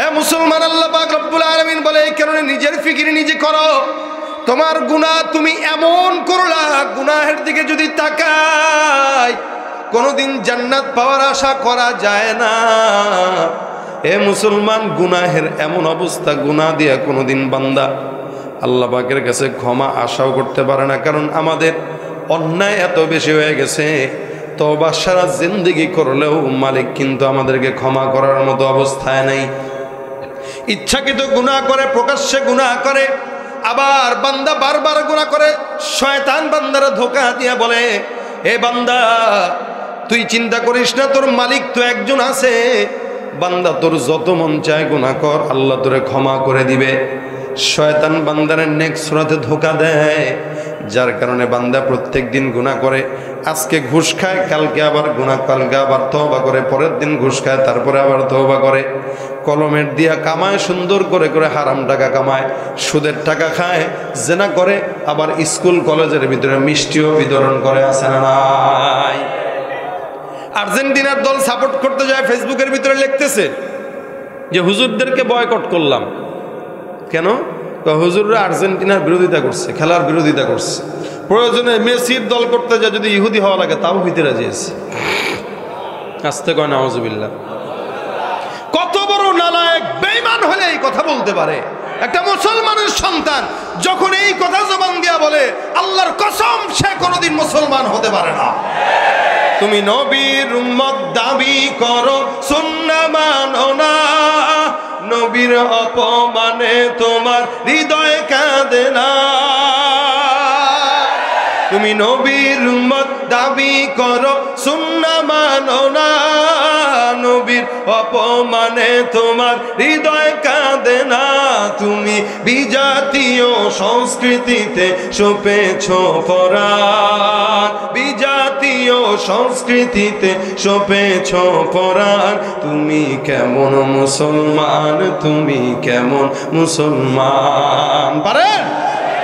এ মুসলমান, আল্লাহ পাক রব্বুল আলামিন বলে এই কারণে নিজের ফিকির নিজে করো। তোমার গুনাহ তুমি এমন করলা, গুনাহের দিকে যদি তাকাই কোনোদিন জান্নাত পাওয়ার আশা করা যায় না। এ মুসলমান, গুনাহের এমন অবস্থা, গুনাহ দিয়া কোনোদিন বান্দা আল্লাহ পাকের কাছে ক্ষমা আশাও করতে পারে না। কারণ আমাদের অন্যায় এত বেশি হয়ে গেছে, তওবা সারা জিন্দেগি করলেও মালিক কিন্তু আমাদেরকে ক্ষমা করার মতো অবস্থায় নেই। ইচ্ছাকৃত গুনাহ করে, প্রকাশ্যে গুনাহ করে, আবার বান্দা বারবার গুনাহ করে। শয়তান বান্দারা ধোঁকা দিয়া বলে, এ বান্দা তুই চিন্তা করিস না, তোর মালিক তো একজন আছে, বান্দা তোর যত মন চায় গুনাহ কর, আল্লাহ তোরে ক্ষমা করে দিবে। শয়তান বান্দারের নেক্সট সূরাতে ধোঁকা দেয়, যার কারণে বান্দা প্রত্যেক দিন গুনাহ করে। আজকে ঘুষ খায়, কালকে আবার গুনাহ, কালকে আবার তওবা করে, পরের দিন ঘুষ খায়, তারপরে আবার তওবা করে। কলমের দিয়া কামায়, সুন্দর করে করে হারাম টাকা কামায়, সুদের টাকা খায়, জেনা করে, আবার স্কুল কলেজের ভিতরে মিষ্টিও বিতরণ করে। আছে না নাই? আর্জেন্টিনার দল সাপোর্ট করতে যায়, ফেসবুকের ভিতরে লিখতেছে যে হুজুরদেরকে বয়কট করলাম। কেন? হুজুররা আর্জেন্টিনার বিরোধিতা করছে, খেলার বিরোধিতা করছে। প্রয়োজনে মেসির দল করতে যায়, যদি ইহুদি হওয়া লাগে তাও হইতে রাজি আছে। আসতে কয় নাউজুবিল্লাহ। কত বড় নালায়েক বেঈমান হলে এই কথা বলতে পারে? একটা মুসলমানের সন্তান যখন এই কথা জবান দিয়া বলে, আল্লাহর কসম সে কোনোদিন মুসলমান হতে পারে না। তুমি নবীর উম্মত দাবি করো, সুন্নাহ মানো না, নবীর অপমানে তোমার হৃদয় কাঁদে না। তুমি নবীর উম্মত দাবি করো, সুন্নাহ মানো না, নবীর অপমানে তোমার হৃদয় কাঁদে না। তুমি বিজাতীয় সংস্কৃতিতে সপেছ পরাণ, বিজাতীয় সংস্কৃতিতে সপেছ পরাণ। তুমি কেমন মুসলমান, তুমি কেমন মুসলমান? পারেন?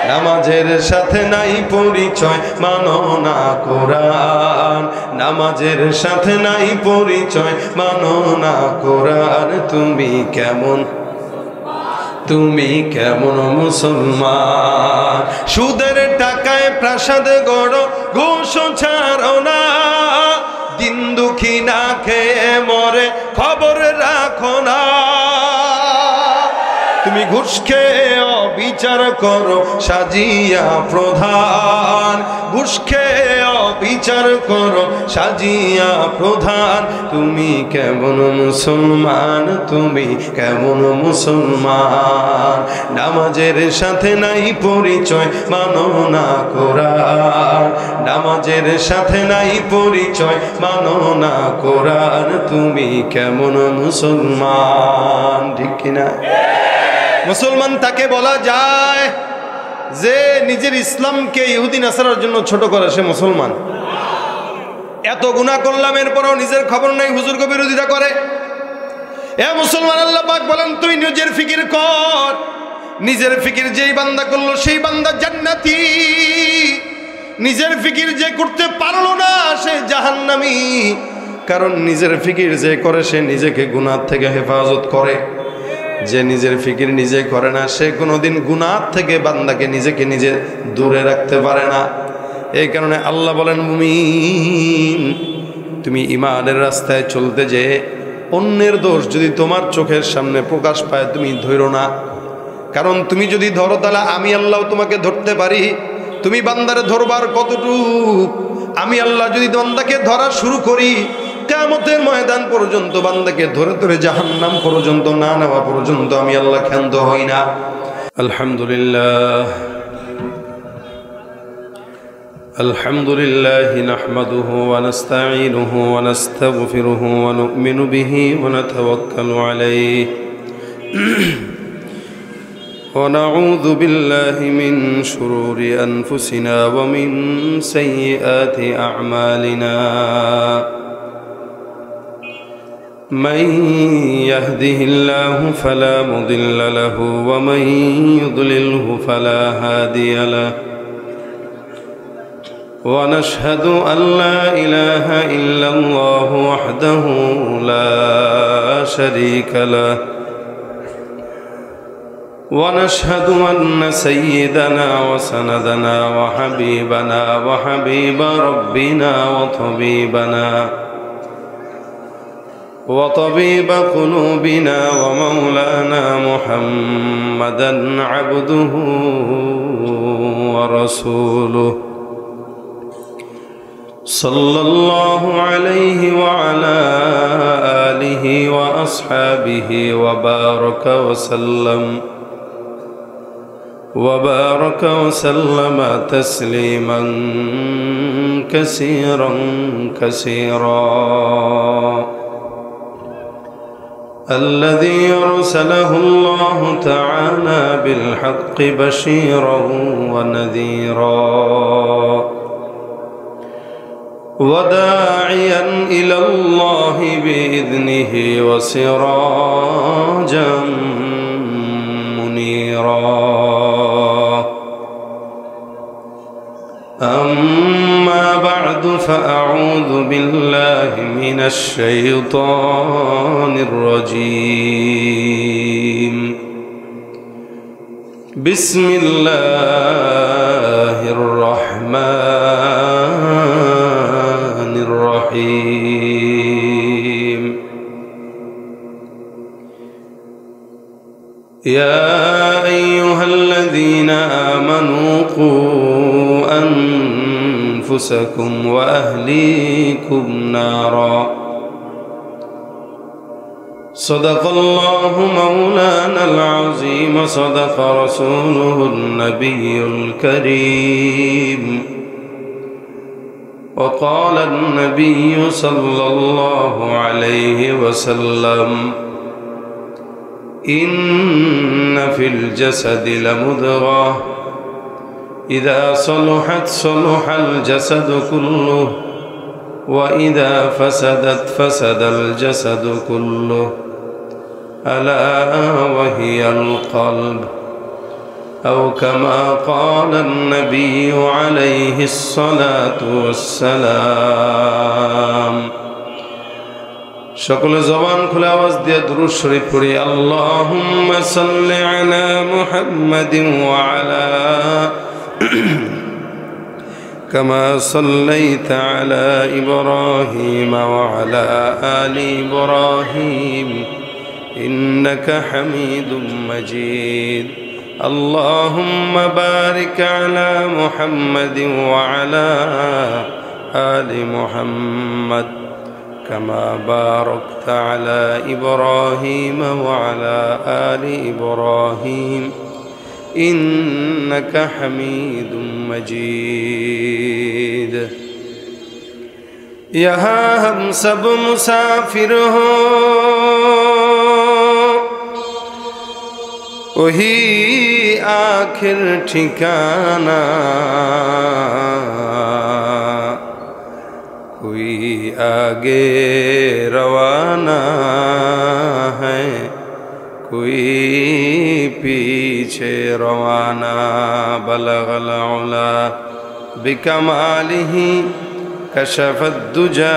নামাজের সাথে নাই পরিচয়, মানো না কোরআন, নামাজের সাথে নাই পরিচয়, মানো না কোরআন। তুমি কেমন, তুমি কেমন মুসলমান? সুদের টাকায় প্রাসাদ গড়ো, ঘুষ ছাড়ো না, দিন দুঃখী না খেয়ে মরে খবর রাখো না। তুমি ঘুষ খেয়ে অবিচার করো সাজিয়া প্রধান, ঘুষ খেয়ে অবিচার করো সাজিয়া প্রধান। তুমি কেমন মুসলমান, তুমি কেমন মুসলমান? নামাজের সাথে নাই পরিচয়, মানো না কোরআন, নামাজের সাথে নাই পরিচয়, মানো না কোরআন। তুমি কেমন মুসলমান? ঠিক কিনা? মুসলমান তাকে বলা যায় যে নিজের ইসলামকে ইহুদি নাসারার জন্য ছোট করে, সে মুসলমান। এত গুনাহ করলাম এরপরও নিজের খবর নেই, হুজুরকে বিরোধিতা করে। এ মুসলমান, আল্লাহ পাক বলেন তুই নিজের ফিকির কর। নিজের ফিকির যেই বান্দা করলো সেই বান্দা জান্নাতি, নিজের ফিকির যে করতে পারলো না সে জাহান্নামী। কারণ নিজের ফিকির যে করে সে নিজেকে গুনাহ থেকে হেফাজত করে, যে নিজের ফিকির নিজে করে না সে কোনোদিন গুনাহ থেকে বান্দাকে নিজেকে নিজে দূরে রাখতে পারে না। এই কারণে আল্লাহ বলেন, মুমিন তুমি ঈমানের রাস্তায় চলতে যে অন্যের দোষ যদি তোমার চোখের সামনে প্রকাশ পায় তুমি ধরো না। কারণ তুমি যদি ধরো তাহলে আমি আল্লাহ তোমাকে ধরতে পারি। তুমি বান্দারে ধরবার কতটুকু? আমি আল্লাহ যদি বান্দাকে ধরা শুরু করি, কিয়ামতের ময়দান পর্যন্ত বান্দাকে ধরে ধরে জাহান্নাম পর্যন্ত না নেওয়া পর্যন্ত আমি আল্লাহ ক্ষান্ত হই না। আলহামদুলিল্লাহ, আলহামদুলিল্লাহ নাহমাদুহু ওয়া নাস্তাঈনুহু ওয়া নাস্তাগফিরুহু ওয়া নু'মিনু বিহি ওয়া নাতাওয়াক্কালু আলাইহি ওয়া নাউযু বিল্লাহি মিন শুরুরি আনফুসিনা ওয়া মিন সাইয়্যাতি আ'মালিনা। من يهده الله فلا مضل له ومن يضلله فلا هادي له ونشهد أن لا إله إلا الله وحده لا شريك له ونشهد أن سيدنا وسندنا وحبيبنا وحبيب ربنا وطبيب قلوبنا ومولانا محمدا عبده ورسوله صلى الله عليه وعلى آله وأصحابه وبارك وسلم تسليما كثيرا الذي أرسله الله تعالى بالحق بشيرا ونذيرا وداعيا إلى الله بإذنه وسراجا منيرا أما بعد فأعوذ بالله من الشيطان الرجيم بسم الله الرحمن الرحيم يا أيها الذين آمنوا قوا أنفسكم وأهليكم نارا صدق الله مولانا العظيم صدق رسوله النبي الكريم وقال النبي صلى الله عليه وسلم إن في الجسد لمضغة إذا صلحت صلح الجسد كله وإذا فسدت فسد الجسد كله ألا وهي القلب أو كما قال النبي عليه الصلاة والسلام সকল জবান খুলে আওয়াজ দিয়ে দুরূদ শরীফ পড়ি আল্লাহুম্মা সাল্লি আলা মুহাম্মাদিন ওয়া আলা কামা সাল্লাইতা আলা ইব্রাহিম ওয়া আলা আলি ইব্রাহিম ইন্নাকা হামিদুম মাজিদ আল্লাহুম্মা বারিক আলা মুহাম্মাদিন ওয়া আলা আলি মুহাম্মাদ كما باركت على إبراهيم وعلى آل إبراهيم إنك حميد مجيد यहाँ हम सब मुसाफिर हो वही आखिर ठिकाना कोई आगे रवाना है कोई पीछे रवाना बलगल उला बिकमालिही कशफत दुजा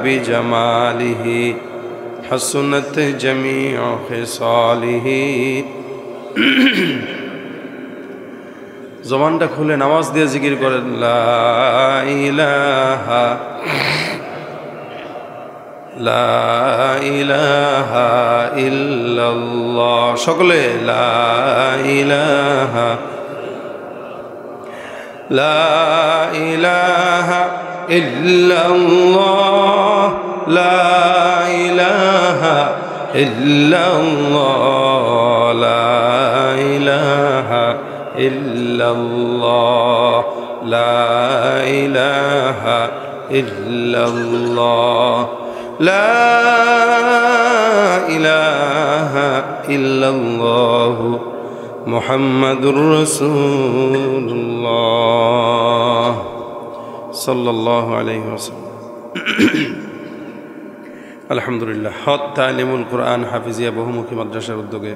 बिजमालिही हसनत जमीउ खिसालिही জবানটা খুলে নামাজ দিয়ে জিকির করেন লা ইলাহা ইল্লাল্লাহ সকলে লা ইলাহা ইল্লাল্লাহ লা ইলাহা ইল্লাল্লাহ লা ইলাহা ইল্লাল্লাহ লা ইলাহা ইল্লাল্লাহ লা ইলাহা ইল্লাল্লাহ মুহাম্মাদুর রাসূলুল্লাহ সাল্লাল্লাহু আলাইহি ওয়াসাল্লাম। আলহামদুলিল্লাহ। হদ তালিমুল কোরআন হাফিজিয়া বহুমুখী মাদ্রাসার উদ্যোগে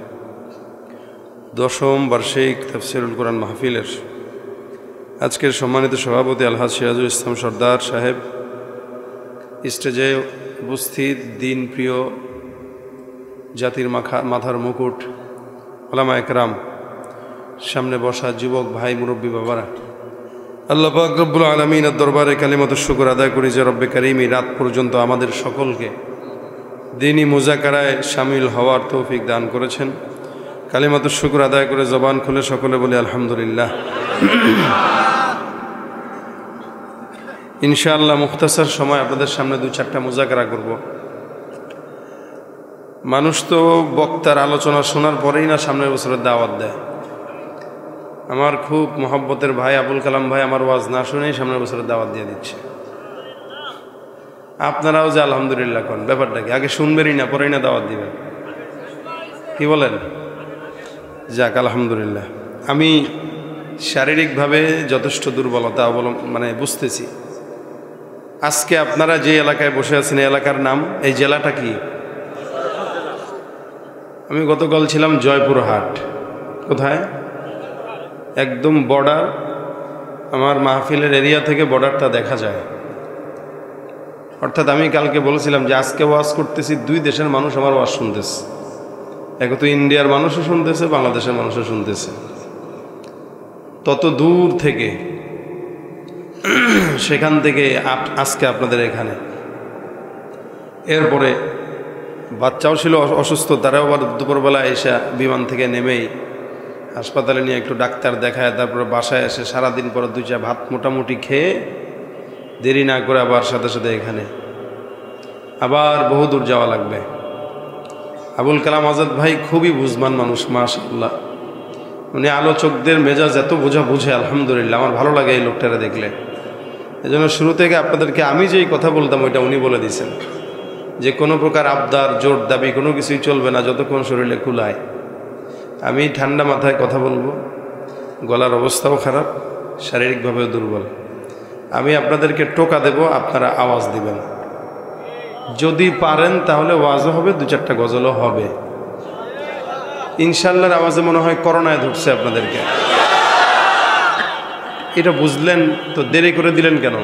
10ম বার্ষিক তাফসীরুল কোরআন মাহফিলের আজকের সম্মানিত সভাপতি আলহাজ সিরাজুল ইসলাম সর্দার সাহেব, স্টেজে উপস্থিত দিন প্রিয় জাতির মাথার মুকুট ওলামা একরাম, সামনে বসা যুবক ভাই, মুরব্বী বাবারা, আল্লাহ পাক রব্বুল আলামিনের দরবারে কালিমাতুশ শুকর আদায় করি যে রব্বে কারীম রাত পর্যন্ত আমাদের সকলকে দ্বীনি মুযাকারায় শামিল হওয়ার তৌফিক দান করেছেন। কালিমাতুশ শুকর আদায় করে জবান খুলে সকলে বলি আলহামদুলিল্লাহ। ইনশাআল্লাহ মুখতাসার সময় আপনাদের সামনে 2-4টা মুযাকারা করব। মানুষ তো বক্তার আলোচনা শোনার পরেই না সামনের বছরের দাওয়াত দেয়। আমার খুব মহব্বতের ভাই আবুল কালাম ভাই আমার ওয়াজ না শুনেই সামনের বছরের দাওয়াত দিয়ে দিচ্ছে। আপনারাও যে আলহামদুলিল্লাহ কোন ব্যাপারটা কি? আগে শুনবেনই না, পরেই না দাওয়াত দিবেন, কি বলেন? যাক আলহামদুলিল্লাহ। আমি শারীরিকভাবে যথেষ্ট দুর্বলতা বুঝতেছি। আজকে আপনারা যে এলাকায় বসে আছেন এই এলাকার নাম, এই জেলাটা কি? আমি গতকাল ছিলাম জয়পুরহাট। কোথায়? একদম বর্ডার। আমার মাহফিলের এরিয়া থেকে বর্ডারটা দেখা যায়। অর্থাৎ আমি কালকে বলেছিলাম যে আজকে ওয়াজ করতেছি, 2 দেশের মানুষ আমার ওয়াজ শুনতেছে। এক তো ইন্ডিয়ার মানুষও শুনতেছে, বাংলাদেশের মানুষও শুনতেছে। তত দূর থেকে, সেখান থেকে আজকে আপনাদের এখানে। এরপরে বাচ্চাও ছিল অসুস্থ, তারাও আবার দুপুরবেলা এসে বিমান থেকে নেমেই হাসপাতালে নিয়ে একটু ডাক্তার দেখায়, তারপরে বাসায় এসে সারাদিন পরে 2-4 ভাত মোটামুটি খেয়ে দেরি না করে আবার সাথে সাথে এখানে আবার বহু দূর যাওয়া লাগবে। আবুল কালাম আজাদ ভাই খুবই বুঝবান মানুষ, মাশাআল্লাহ। উনি আলোচকদের মেজাজ এত বুঝে আলহামদুলিল্লাহ। আমার ভালো লাগে এই লোকটারে দেখলে। এজন্য শুরু থেকে আপনাদেরকে আমি যেই কথা বলতাম ওইটা উনি বলে দিয়েছেন যে কোনো প্রকার আবদার, জোর দাবি কোনো কিছুই চলবে না যতক্ষণ শরীরে কুলায়। আমি ঠান্ডা মাথায় কথা বলবো, গলার অবস্থাও খারাপ, শারীরিকভাবেও দুর্বল। আমি আপনাদেরকে টোকা দেব, আপনারা আওয়াজ দিবেন। যদি পারেন তাহলে ওয়াজও হবে, 2-4টা গজলও হবে ইনশাআল্লাহর আওয়াজে। মনে হয় করোনায় ধরছে আপনাদেরকে। এটা বুঝলেন তো দেরি করে দিলেন কেন?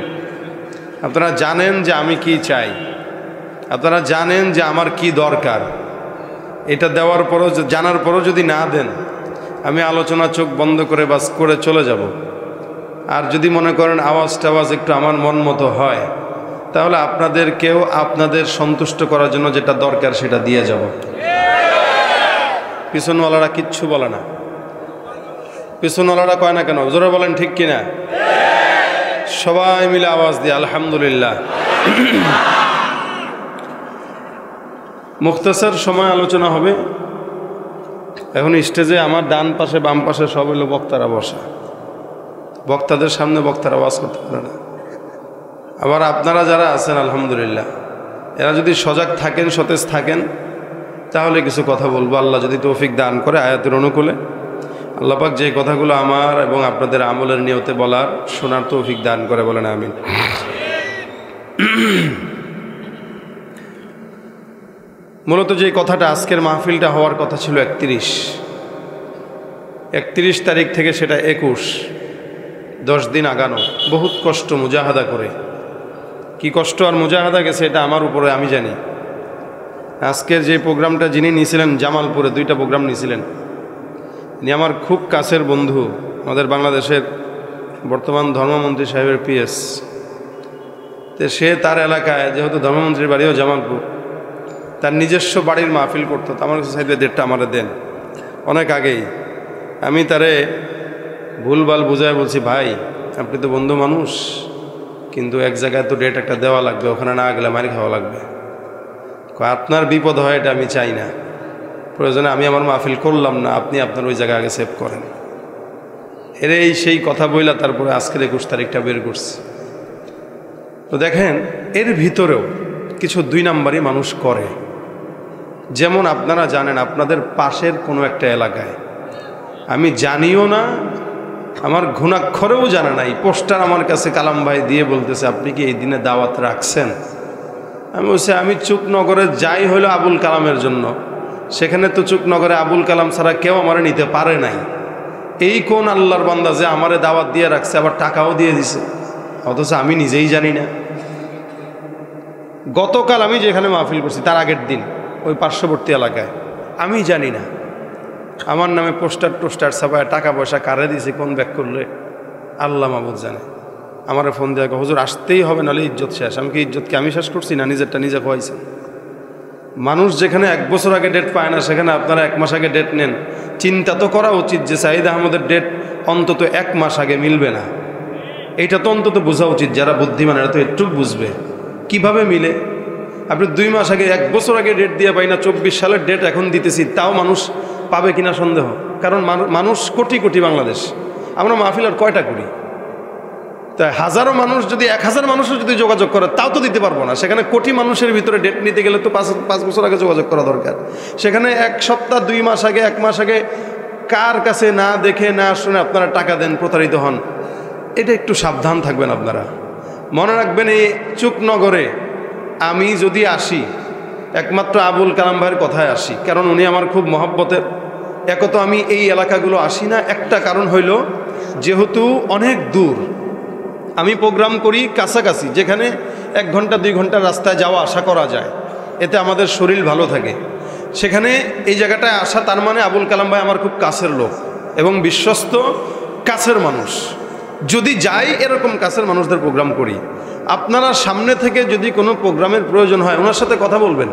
আপনারা জানেন যে আমি কি চাই, আপনারা জানেন যে আমার কি দরকার। এটা দেওয়ার পরও, জানার পরও যদি না দেন, আমি আলোচনা চোখ বন্ধ করে বাস করে চলে যাব। আর যদি মনে করেন আওয়াজ একটু আমার মন মতো হয়, তাহলে আপনাদেরকেও আপনাদের সন্তুষ্ট করার জন্য যেটা দরকার সেটা দিয়ে যাব। পিছনওয়ালারা কিচ্ছু বলে না, পিছনওয়ালারা কয় না কেন? জোরে বলেন ঠিক কিনা? সবাই মিলে আওয়াজ দিয়ে আলহামদুলিল্লাহ। মুখতাসার সময় আলোচনা হবে। এখন স্টেজে আমার ডান পাশে বাম পাশে সব হলো বক্তারা বসা। বক্তাদের সামনে বক্তারা আওয়াজ করতে পারে না। আবার আপনারা যারা আছেন আলহামদুলিল্লাহ, এরা যদি সজাগ থাকেন, সতেজ থাকেন, তাহলে কিছু কথা বলবো। আল্লাহ যদি তৌফিক দান করে আয়াতের অনুকূলে, আল্লাহ পাক যে কথাগুলো আমার এবং আপনাদের আমলের নিয়তে বলার, শোনার তৌফিক দান করে, বলেন আমিন। মূলত যে কথাটা, আজকের মাহফিলটা হওয়ার কথা ছিল 31 তারিখ থেকে, সেটা 21, 10 দিন আগানো। বহুত কষ্ট মুজাহাদা করে, কি কষ্ট আর মুজাহাদা গেছে এটা আমার উপরে, আমি জানি। আজকের যে প্রোগ্রামটা যিনি নিয়েছিলেন জামালপুরে, 2টা প্রোগ্রাম নিয়েছিলেন, ইনি আমার খুব কাছের বন্ধু, আমাদের বাংলাদেশের বর্তমান ধর্মমন্ত্রী সাহেবের PS। তো সে তার এলাকায়, যেহেতু ধর্মমন্ত্রীর বাড়িও জামালপুর, তার নিজস্ব বাড়ির মাহফিল করতো। আমার কাছে সাহেব 1.5টা আমার দেন, অনেক আগেই। আমি তারে ভুলভাল বুঝায় বলছি, ভাই আপনি তো বন্ধু মানুষ, কিন্তু এক জায়গায় তো ডেট একটা দেওয়া লাগবে, ওখানে না গেলে মারি খাওয়া লাগবে। আপনার বিপদ হয় এটা আমি চাই না, প্রয়োজনে আমি আমার মাহফিল করলাম না, আপনি আপনার ওই জায়গায় আগে সেভ করেন। এই সেই কথা বইলা তারপরে আজকের 21 তারিখটা বের করছে। তো দেখেন, এর ভিতরেও কিছু 2 নাম্বারই মানুষ করে। যেমন আপনারা জানেন, আপনাদের পাশের কোনো একটা এলাকায়, আমি জানিও না, আমার ঘুণাক্ষরেও জানা নাই, পোস্টার আমার কাছে কালাম ভাই দিয়ে বলতেছে, আপনি কি এই দিনে দাওয়াত রাখছেন? আমি বলছি, আমি চুকনগরে যাই হলো আবুল কালামের জন্য, সেখানে তো চুকনগরে আবুল কালাম ছাড়া কেউ আমারে নিতে পারে নাই। এই কোন আল্লাহর বান্দা যে আমারে দাওয়াত দিয়ে রাখছে, আবার টাকাও দিয়ে দিছে, অথচ আমি নিজেই জানি না। গতকাল আমি যেখানে মাহফিল করছি তার আগের দিন ওই পার্শ্ববর্তী এলাকায়, আমি জানি না। আমার নামে পোস্টার টোস্টার ছাপায় টাকা পয়সা কারে দিয়েছে, কোন ব্যাক করলে আল্লাহ মাবুদ জানে। আমারে ফোন দেওয়া, হুজুর আসতেই হবে, নাহলে ইজ্জত শেষ। আমি কি ইজ্জতকে আমি শেষ করছি না নিজেরটা নিজে খোয়াইছেন? মানুষ যেখানে 1 বছর আগে ডেট পায় না, সেখানে আপনারা 1 মাস আগে ডেট নেন। চিন্তা তো করা উচিত যে সাঈদ আহমদের ডেট অন্তত 1 মাস আগে মিলবে না, এইটা তো অন্তত বোঝা উচিত। যারা বুদ্ধিমান এরা তো একটু বুঝবে কিভাবে মিলে। আপনি 2 মাস আগে 1 বছর আগে ডেট দিয়ে পাই না, 24 সালের ডেট এখন দিতেছি, তাও মানুষ পাবে কিনা সন্দেহ। কারণ মানুষ কোটি কোটি বাংলাদেশ, আমরা মাহফিল আর কয়টা করি? তাই হাজারো মানুষ যদি 1000 মানুষও যদি যোগাযোগ করে, তাও তো দিতে পারবো না। সেখানে কোটি মানুষের ভিতরে ডেট নিতে গেলে তো 5 বছর আগে যোগাযোগ করা দরকার। সেখানে 1 সপ্তাহ 2 মাস আগে 1 মাস আগে কার কাছে না দেখে না শুনে আপনারা টাকা দেন, প্রতারিত হন। এটা একটু সাবধান থাকবেন আপনারা। মনে রাখবেন, এই চুকনগরে আমি যদি আসি, একমাত্র আবুল কালাম ভাইয়ের কথায় আসি, কারণ উনি আমার খুব মহব্বতের। একত আমি এই এলাকাগুলো আসি না, একটা কারণ হইল যেহেতু অনেক দূর। আমি প্রোগ্রাম করি কাছাকাছি, যেখানে 1 ঘন্টা 2 ঘন্টার রাস্তায় যাওয়া আসা করা যায়, এতে আমাদের শরীর ভালো থাকে। সেখানে এই জায়গাটায় আসা, তার মানে আবুল কালাম ভাই আমার খুব কাছের লোক এবং বিশ্বস্ত কাছের মানুষ। যদি যাই এরকম কাছের মানুষদের প্রোগ্রাম করি, আপনারা সামনে থেকে যদি কোনো প্রোগ্রামের প্রয়োজন হয় ওনার সাথে কথা বলবেন,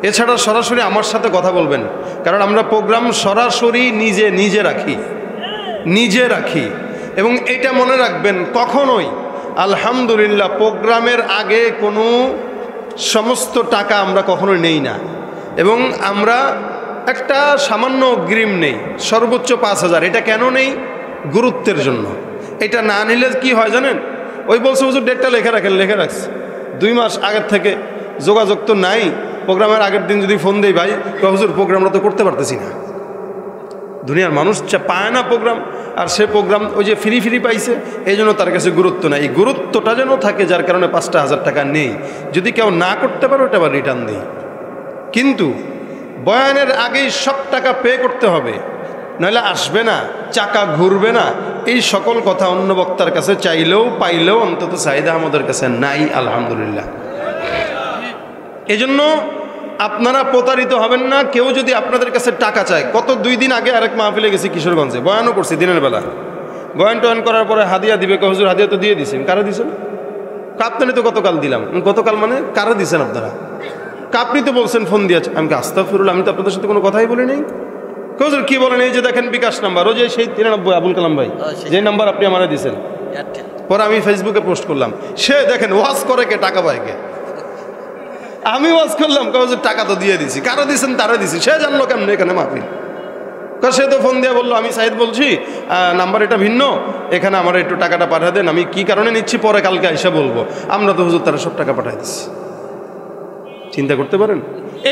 এছাড়া সরাসরি আমার সাথে কথা বলবেন। কারণ আমরা প্রোগ্রাম সরাসরি নিজে রাখি। এবং এটা মনে রাখবেন, কখনোই আলহামদুলিল্লাহ প্রোগ্রামের আগে কোনো সমস্ত টাকা আমরা কখনোই নেই না। এবং আমরা একটা সামান্য অগ্রিম নেই, সর্বোচ্চ 5000। এটা কেন নেই? গুরুত্বের জন্য। এটা না নিলে কি হয় জানেন? ওই বলছে হুজুর ডেটটা লিখে রাখেন, লিখে রাখছে 2 মাস আগের থেকে, যোগাযোগ তো নাই। প্রোগ্রামের আগের দিন যদি ফোন দেই, ভাই হুজুর প্রোগ্রামটা তো করতে পারতেছি না। দুনিয়ার মানুষ পায় না প্রোগ্রাম, আর সে প্রোগ্রাম ওই যে ফ্রি পাইছে, এই জন্য তার কাছে গুরুত্ব নাই। এই গুরুত্বটা যেন থাকে, যার কারণে 5,000 টাকা নেই। যদি কেউ না করতে পারো, ওটা আবার রিটার্ন দিই। কিন্তু বয়ানের আগেই সব টাকা পে করতে হবে, নইলে আসবে না, চাকা ঘুরবে না। এই সকল কথা অন্য বক্তার কাছে চাইলেও পাইলেও অন্তত সাঈদ আহমদের কাছে নাই, আলহামদুলিল্লাহ। এজন্য আপনারা প্রতারিত হবেন না। কেউ যদি আপনাদের কাছে টাকা চায়, গত 2 দিন আগে আরেক মাহফিলে গেছি কিশোরগঞ্জে, বয়ানও করছি দিনের বেলা। বয়ান টয়ান করার পরে হাদিয়া দিবে, হুজুর হাদিয়া তো দিয়ে দিছেন। কারা দিছেন? আপনি তো গতকাল দিলাম। গতকাল মানে কারা দিছেন আপনারা? আপনি তো বলছেন ফোন দিয়েছে। আমি আস্তাগফিরুল্লাহ, আমি তো আপনাদের সাথে কোনো কথাই বলি নাই। হুজুর কি বলেন? এই যে দেখেন বিকাশ নাম্বার, ও যে সেই 93 আবুল কালাম ভাই, যে নাম্বার আপনি আমারে দিয়েছেন। পরে আমি ফেসবুকে পোস্ট করলাম, সে দেখেন ওয়াজ করে কে, টাকা পায় কে। আমি ওয়াজ করলাম, হুজুর টাকা তো দিয়ে দিছি। কারো দিয়েছেন? তারা দিছি। সে জানলো কেমন এখানে মাহফিল? সে তো ফোন দিয়ে বললো, আমি সাঈদ বলছি, নাম্বার এটা ভিন্ন, এখানে আমার একটু টাকাটা পাঠিয়ে দেন। আমি কি কারণে নিচ্ছি পরে কালকে এসে বলবো। আমরা তো হুজুর তারা সব টাকা পাঠিয়ে দিচ্ছি। চিন্তা করতে পারেন?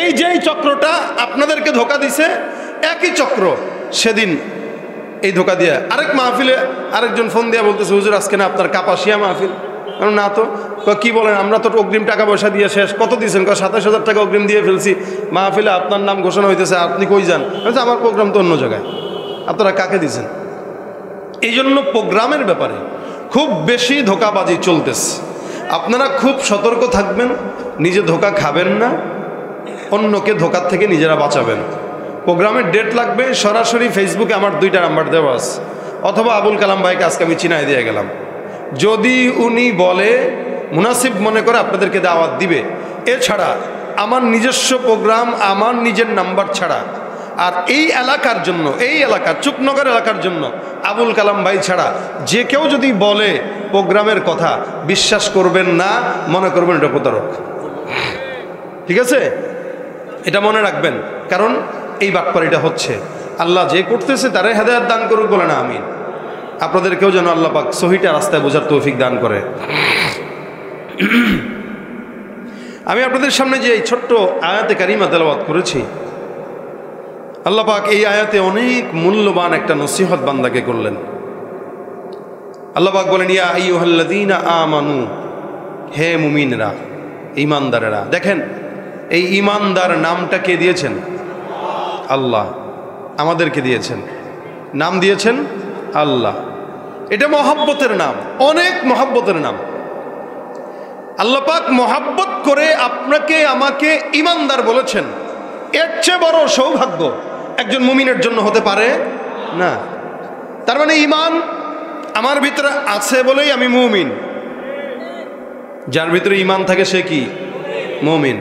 এই যে চক্রটা আপনাদেরকে ধোকা দিছে, একই চক্র সেদিন এই ধোকা দিয়ে আরেক মাহফিলে আরেকজন ফোন দিয়ে বলতেছে, হুজুর আজকে না আপনার কাপাসিয়া মাহফিল। না তো। কি বলেন? আমরা তো অগ্রিম টাকা পয়সা দিয়ে শেষ। কত দিয়েছেন? 27,000 টাকা অগ্রিম দিয়ে ফেলছি। মাহফিলে আপনার নাম ঘোষণা হইতেছে, আপনি কই যান? আমার প্রোগ্রাম তো অন্য জায়গায়। আপনারা কাকে দিয়েছেন? এই জন্য প্রোগ্রামের ব্যাপারে খুব বেশি ধোকাবাজি চলতেছে। আপনারা খুব সতর্ক থাকবেন, নিজে ধোকা খাবেন না, অন্যকে ধোকার থেকে নিজেরা বাঁচাবেন। প্রোগ্রামের ডেট লাগবে, সরাসরি ফেসবুকে আমার 2টা নাম্বার দেওয়া আছে, অথবা আবুল কালাম ভাইকে আজকে আমি চিনাই দিয়ে গেলাম। যদি উনি বলে, মুনাসিব মনে করে আপনাদেরকে দাওয়াত দিবে। এছাড়া আমার নিজস্ব প্রোগ্রাম, আমার নিজের নাম্বার ছাড়া, আর এই এলাকার জন্য, এই এলাকার চুকনগর এলাকার জন্য আবুল কালাম ভাই ছাড়া যে কেউ যদি বলে প্রোগ্রামের কথা, বিশ্বাস করবেন না, মনে করবেন এটা প্রতারক। ঠিক আছে? এটা মনে রাখবেন, কারণ এই বাটপাড়িটা হচ্ছে। আল্লাহ যে করতেছে তারে হেদায়েত দান করুক, বলে না আমিন। আপনাদেরকেও যেন আল্লাহ পাক সহিটা রাস্তায় বোঝার তৌফিক দান করে। আমি আপনাদের সামনে যে এই ছোট্ট আয়াতে কারিমা তেলাওয়াত করেছি, আল্লাহ পাক এই আয়াতে অনেক মূল্যবান একটা নসিহত বান্দাকে করলেন। আল্লাহ পাক বলেন, ইয়া আইয়ুহাল্লাযীনা আমানু, হে মুমিনরা, ঈমানদারেরা। দেখেন এই ঈমানদার নামটা কে দিয়েছেন? আল্লাহ আমাদেরকে দিয়েছেন। নাম দিয়েছেন আল্লাহ। এটা মহব্বতের নাম, অনেক মহব্বতের নাম। আল্লাহ পাক মহব্বত করে আপনাকে আমাকে ঈমানদার বলেছেন। এর চেয়ে বড় সৌভাগ্য একজন মুমিনের জন্য হতে পারে না। তার মানে ঈমান আমার ভিতরে আছে বলেই আমি মুমিন। যার ভিতরে ঈমান থাকে সে কি? মুমিন।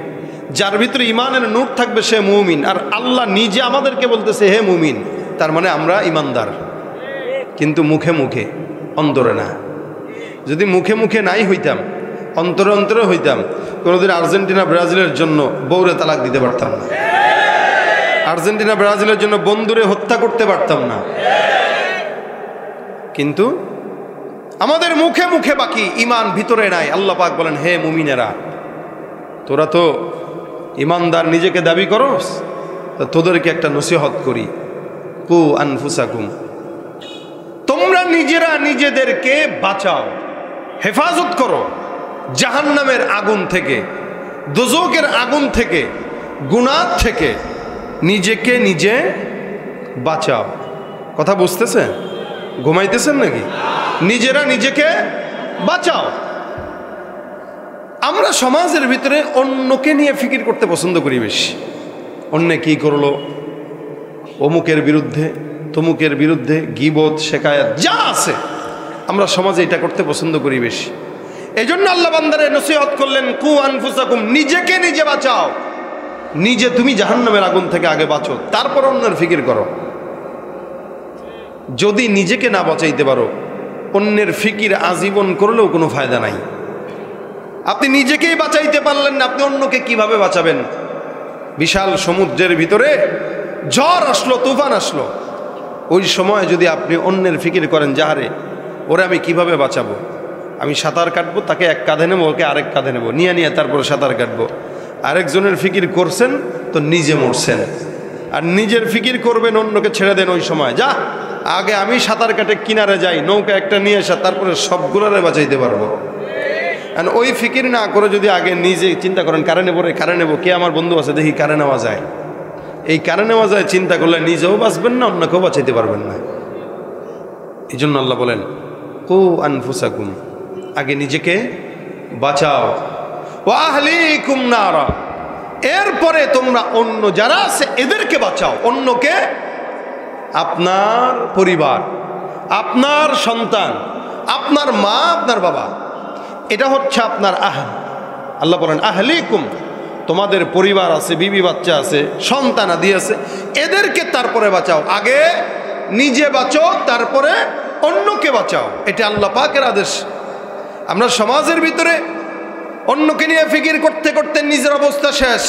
যার ভিতরে ঈমানের নূর থাকবে সে মুমিন। আর আল্লাহ নিজে আমাদেরকে বলতেছে হে মুমিন, তার মানে আমরা ঈমানদার, কিন্তু মুখে মুখে, অন্তরে না। যদি মুখে মুখে নাই হইতাম, অন্তরে অন্তরে হইতাম, কোনোদিন আর্জেন্টিনা ব্রাজিলের জন্য বউরে তালাক দিতে পারতাম না, আর্জেন্টিনা ব্রাজিলের জন্য বন্ধুরে হত্যা করতে পারতাম না। কিন্তু আমাদের মুখে মুখে বাকি, ঈমান ভিতরে নাই। আল্লাহ পাক বলেন হে মুমিনেরা, তোরা তো ঈমানদার নিজেকে দাবি করস, তো তোদেরকে একটা নসিহত করি, কু আনফুসাকুম, তোমরা নিজেরা নিজেদেরকে বাঁচাও, হেফাজত করো জাহান্নামের আগুন থেকে, দোজখের আগুন থেকে, গুনাহ থেকে নিজেকে নিজে বাঁচাও। কথা বুঝতেছেন? ঘুমাইতেছেন নাকি? নিজেরা নিজেকে বাঁচাও। আমরা সমাজের ভিতরে অন্যকে নিয়ে ফিকির করতে পছন্দ করি বেশি। অন্যে কি করলো, অমুকের বিরুদ্ধে, তমুকের বিরুদ্ধে গীবত, শেকায়াত যা আছে আমরা সমাজে এটা করতে পছন্দ করি বেশি। এই জন্য আল্লাহ বান্দারে নসিহত করলেন কু আনফুসাকুম, নিজেকে নিজে বাঁচাও। নিজে তুমি জাহান্নামের আগুন থেকে আগে বাঁচো, তারপর অন্যের ফিকির করো। যদি নিজেকে না বাঁচাইতে পারো, অন্যের ফিকির আজীবন করলেও কোনো ফায়দা নাই। আপনি নিজেকেই বাঁচাইতে পারলেন না, আপনি অন্যকে কিভাবে বাঁচাবেন? বিশাল সমুদ্রের ভিতরে ঝড় আসলো, তুফান আসলো, ওই সময় যদি আপনি অন্যের ফিকির করেন, যাহারে ওরে আমি কিভাবে বাঁচাবো, আমি সাঁতার কাটবো, তাকে এক কাঁধে নেবো, ওকে আরেক কাঁধে নেবো, নিয়ে নিয়ে তারপরে সাঁতার কাটবো। আরেকজনের ফিকির করছেন তো নিজে মরছেন। আর নিজের ফিকির করবেন, অন্যকে ছেড়ে দেন। ওই সময় যা, আগে আমি সাঁতার কাটে কিনারে যাই, নৌকা একটা নিয়ে আসা, তারপরে সবগুলোরে বাঁচাইতে পারবো। আর ওই ফিকির না করে যদি আগে নিজে চিন্তা করেন কারে নেবো রে, কারে নেবো, কে আমার বন্ধু আছে দেখি কারে নেওয়া যায়, এই কারে নেওয়া যায় চিন্তা করলে নিজেও বাঁচবেন না, অন্যকেও বাঁচাইতে পারবেন না। এই জন্য আল্লাহ বলেন কু আনফুসাকুম, আগে নিজেকে বাঁচাও, ওয়া আহলিকুম নারা, এরপরে তোমরা অন্য যারা আছে এদেরকে বাঁচাও। অন্যকে আপনার পরিবার, আপনার সন্তান, আপনার মা, আপনার বাবা, এটা হচ্ছে আপনার আহল। আল্লাহ বলেন আহলিকুম, তোমাদের পরিবার আছে, বিবি বাচ্চা আছে, সন্তান আদি আছে, এদেরকে তারপরে বাঁচাও। আগে নিজে বাঁচো, তারপরে অন্যকে বাঁচাও। এটা আল্লাহ পাকের আদেশ। আমরা সমাজের ভিতরে অন্যকে নিয়ে ফিকির করতে করতে নিজের অবস্থা শেষ।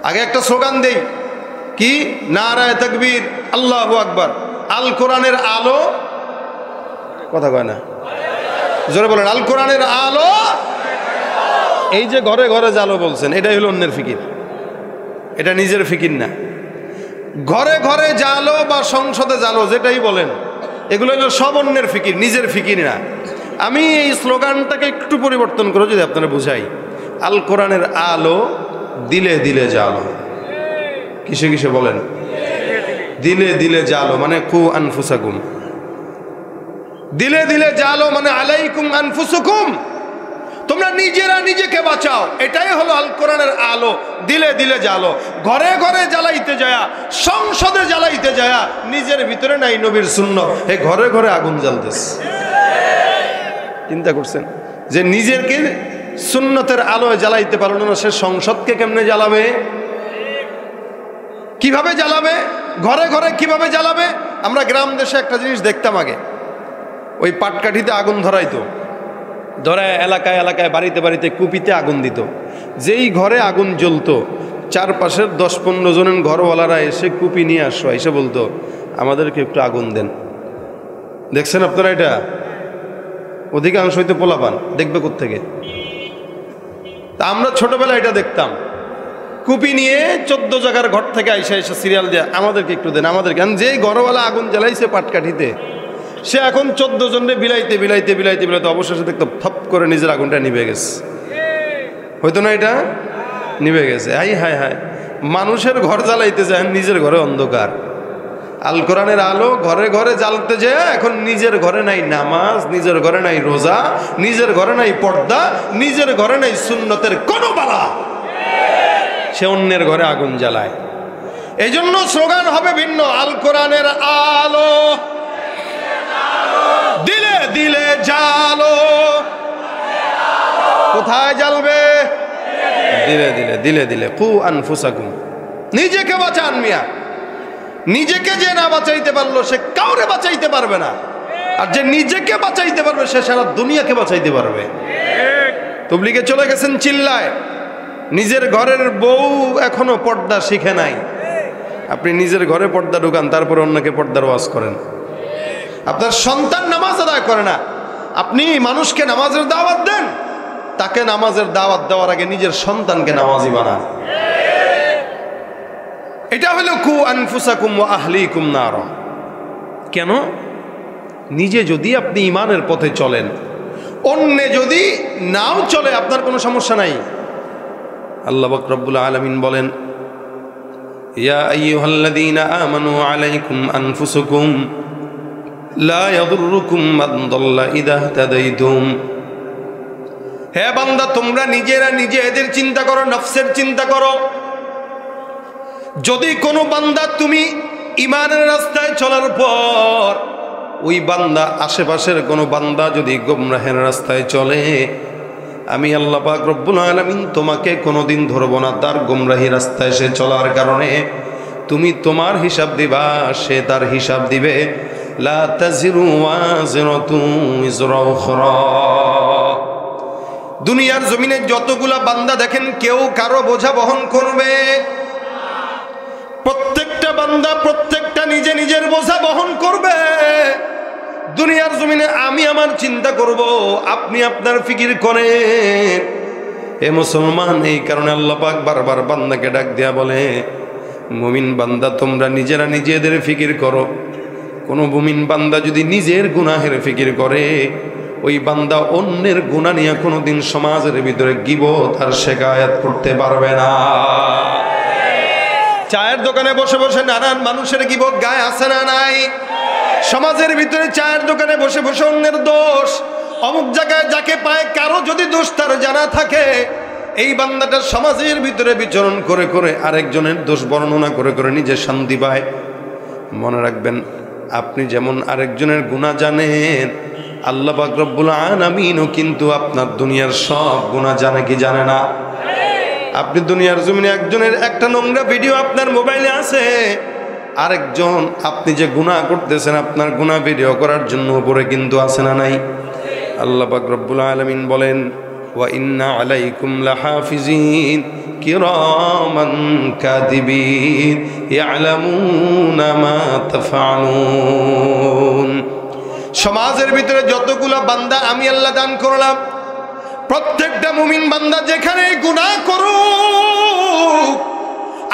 আগে একটা স্লোগান দেই, কি? নারায়ে তাকবীর, আল্লাহু আকবার, আল কোরআনের আলো, কথা কয় না, জোরে বলেন, আল কোরআনের আলো। এই যে ঘরে ঘরে জালো বলছেন, এটাই হলো অন্যের ফিকির, এটা নিজের ফিকির না। ঘরে ঘরে জালো বা সংসদে জালো, যেটাই বলেন, এগুলো হলো সব অন্যের ফিকির, নিজের ফিকির না। আমি এই স্লোগানটাকে একটু পরিবর্তন করে যদি আপনারা বুঝাই, আল কোরআনের আলো, দিলে দিলে জালো। কিসে কিসে বলেন? দিলে দিলে জালো মানে কু আনফুসাকুম, দিলে দিলে জালো মানে আলাইকুম আনফুসুকুম, তোমরা নিজেরা নিজেকে বাঁচাও। এটাই হলো আল কোরআনের আলো, দিলে দিলে জালো। ঘরে ঘরে জ্বালাইতে যায়া, সংসদে জ্বালাইতে যায়া, নিজের ভিতরে নাই নবীর সুন্নাত, এই ঘরে ঘরে আগুন জ্বালতেছে। চিন্তা করছেন যে নিজেরকে সুন্নতের আলোয় জ্বালাইতে পারলো না, সে সংসদকে কেমনে জ্বালাবে? কিভাবে জ্বালাবে? ঘরে ঘরে কিভাবে জ্বালাবে? আমরা গ্রাম দেশে একটা জিনিস দেখতাম আগে, ওই পাটকাঠিতে আগুন ধরাইতো, ধরায় এলাকায় এলাকায়, বাড়িতে বাড়িতে কুপিতে আগুন দিত। যেই ঘরে আগুন জ্বলতো, চারপাশের 10-15 জনের ঘরওয়ালারা এসে কুপি নিয়ে আসো, এসে বলতো আমাদেরকে একটু আগুন দেন। দেখছেন আপনারা এটা? অধিকাংশ হইতে পোলাপান, দেখবে কোত্থেকে? তা আমরা ছোটবেলায় এটা দেখতাম, কুপি নিয়ে 14 জায়গার ঘর থেকে আইসা এসে সিরিয়াল দেয়া, আমাদেরকে একটু দেন, আমাদেরকে। যেই ঘরওয়ালা আগুন জ্বালাইছে পাটকাঠিতে, সে এখন 14 জনরে বিলাইতে বিলাইতে বিলাইতে বিলাইতে অবশেষে দেখতো থপ করে নিজের আগুনটা নিভে গেছে। হয়তো না এটা নিভে গেছে। হাই হাই হাই, মানুষের ঘর জ্বালাইতে যায়, নিজের ঘরে অন্ধকার। আল কোরআনের আলো ঘরে ঘরে জ্বালতে যায়, এখন নিজের ঘরে নাই নামাজ, নিজের ঘরে নাই রোজা, নিজের ঘরে নাই পর্দা, নিজের ঘরে নাই সুন্নতের কোনো বালা, সে অন্যের ঘরে আগুন জ্বালায়। এই জন্য স্লোগান হবে ভিন্ন, আল কোরআনের আলো দিলে দিলে জালো। কোথায় জ্বালবে? দিলে দিলে দিলে দিলে। কু আনফুসাকুম, নিজেকে বাঁচান মিয়া। নিজেকে যে না বাঁচাইতে পারলো সে কাউরে বাঁচাইতে পারবে না, আর যে নিজেকে বাঁচাইতে পারবে সে সারা দুনিয়াকে বাঁচাইতে পারবে। তবলিগে চলে গেছেন চিল্লায়, নিজের ঘরের বউ এখনো পর্দা শিখে নাই। আপনি নিজের ঘরে পর্দা ঢুকান, তারপরে অন্যকে পর্দার ওয়াজ করেন। আপনার সন্তান নামাজ আদায় করে না, আপনি মানুষকে নামাজের দাওয়াত দেন, তাকে নামাজের দাওয়াত দেওয়ার আগে নিজের সন্তানকে নামাজি বানান। এটা হলো কু আনফুসাকুম ওয়া আহলিকুম নার। কেন? নিজে যদি আপনি ইমানের পথে চলেন, অন্যে যদি নাও চলে, আপনার কোনো সমস্যা নাই। আল্লাহ পাক রব্বুল আলামিন বলেন, ইয়া আইয়ুহাল্লাযীনা আমানু আলাইকুম আনফুসাকুম লা ইয়াদুররুকুম মান দাল্লা ইযা ইহতাদাইতুম। হে বান্দা, তোমরা নিজেরা নিজেদের চিন্তা করো, নফসের চিন্তা করো। যদি কোনো বান্দা তুমি ইমানের রাস্তায় চলার পর ওই বান্দা, আশেপাশের কোনো বান্দা যদি গোমরাহের রাস্তায় চলে, আমি আল্লাহ পাক রব্বুল আলামিন তোমাকে কোনোদিন ধরব না তার গোমরাহি রাস্তায় সে চলার কারণে। তুমি তোমার হিসাব দিবা, সে তার হিসাব দিবে। লা তাজিরু ওয়াজিরাতুন উযরা উখরা। দুনিয়ার জমিনে যতগুলা বান্দা দেখেন, কেউ কারো বোঝা বহন করবে। প্রত্যেকটা বান্দা প্রত্যেকটা নিজে নিজের বোঝা বহন করবে। দুনিয়ার জমিনে আমি আমার চিন্তা করব, আপনি আপনার ফিকির করেন। এ মুসলমান, এই কারণে আল্লাহ পাক বারবার বান্দাকে ডাক দেয়া বলে, মুমিন বান্দা তোমরা নিজেরা নিজেদের ফিকির করো। কোনো মুমিন বান্দা যদি নিজের গুনাহের ফিকির করে, ওই বান্দা অন্যের গুনাহ নিয়ে কোনোদিন সমাজের ভিতরে গীবত আর শিকায়াত করতে পারবে না। চায়ের দোকানে বসে বসে নানান মানুষের গীবত গায়ে আসে না নাই? সমাজের ভিতরে চায়ের দোকানে বসে বসে অন্যের দোষ, অমুক জায়গায় যাকে পায় কারো যদি দোষ তার জানা থাকে, এই বান্দাটা সমাজের ভিতরে বিচরণ করে করে আরেকজনের দোষ বর্ণনা করে করে নিজে শান্তি পায়। মনে রাখবেন, আপনি যেমন আরেকজনের গুনাহ জানেন, আল্লাহ পাক রব্বুল আলামিনও কিন্তু আপনার দুনিয়ার সব গুনাহ জানে কি জানে না? আপনি দুনিয়ার জমিনে একজনের একটা নোংরা ভিডিও আপনার মোবাইলে আছে, আরেকজন আপনি যে গুনাহ করতেছেন আপনার গুনাহ ভিডিও করার জন্য উপরে কিন্তু আছে না নাই? আল্লাহ পাক রব্বুল আলামিন বলেন, ওয়া ইন্না আলাইকুম লাহাফিজিন কিরামান কাতিবিন ইয়ালামুনা মা তাফআলুন। সমাজের ভিতরে যতগুলো বান্দা আমি আল্লাহ দান করলাম, প্রত্যেকটা মুমিন বান্দা যেখানে গুনাহ করুক,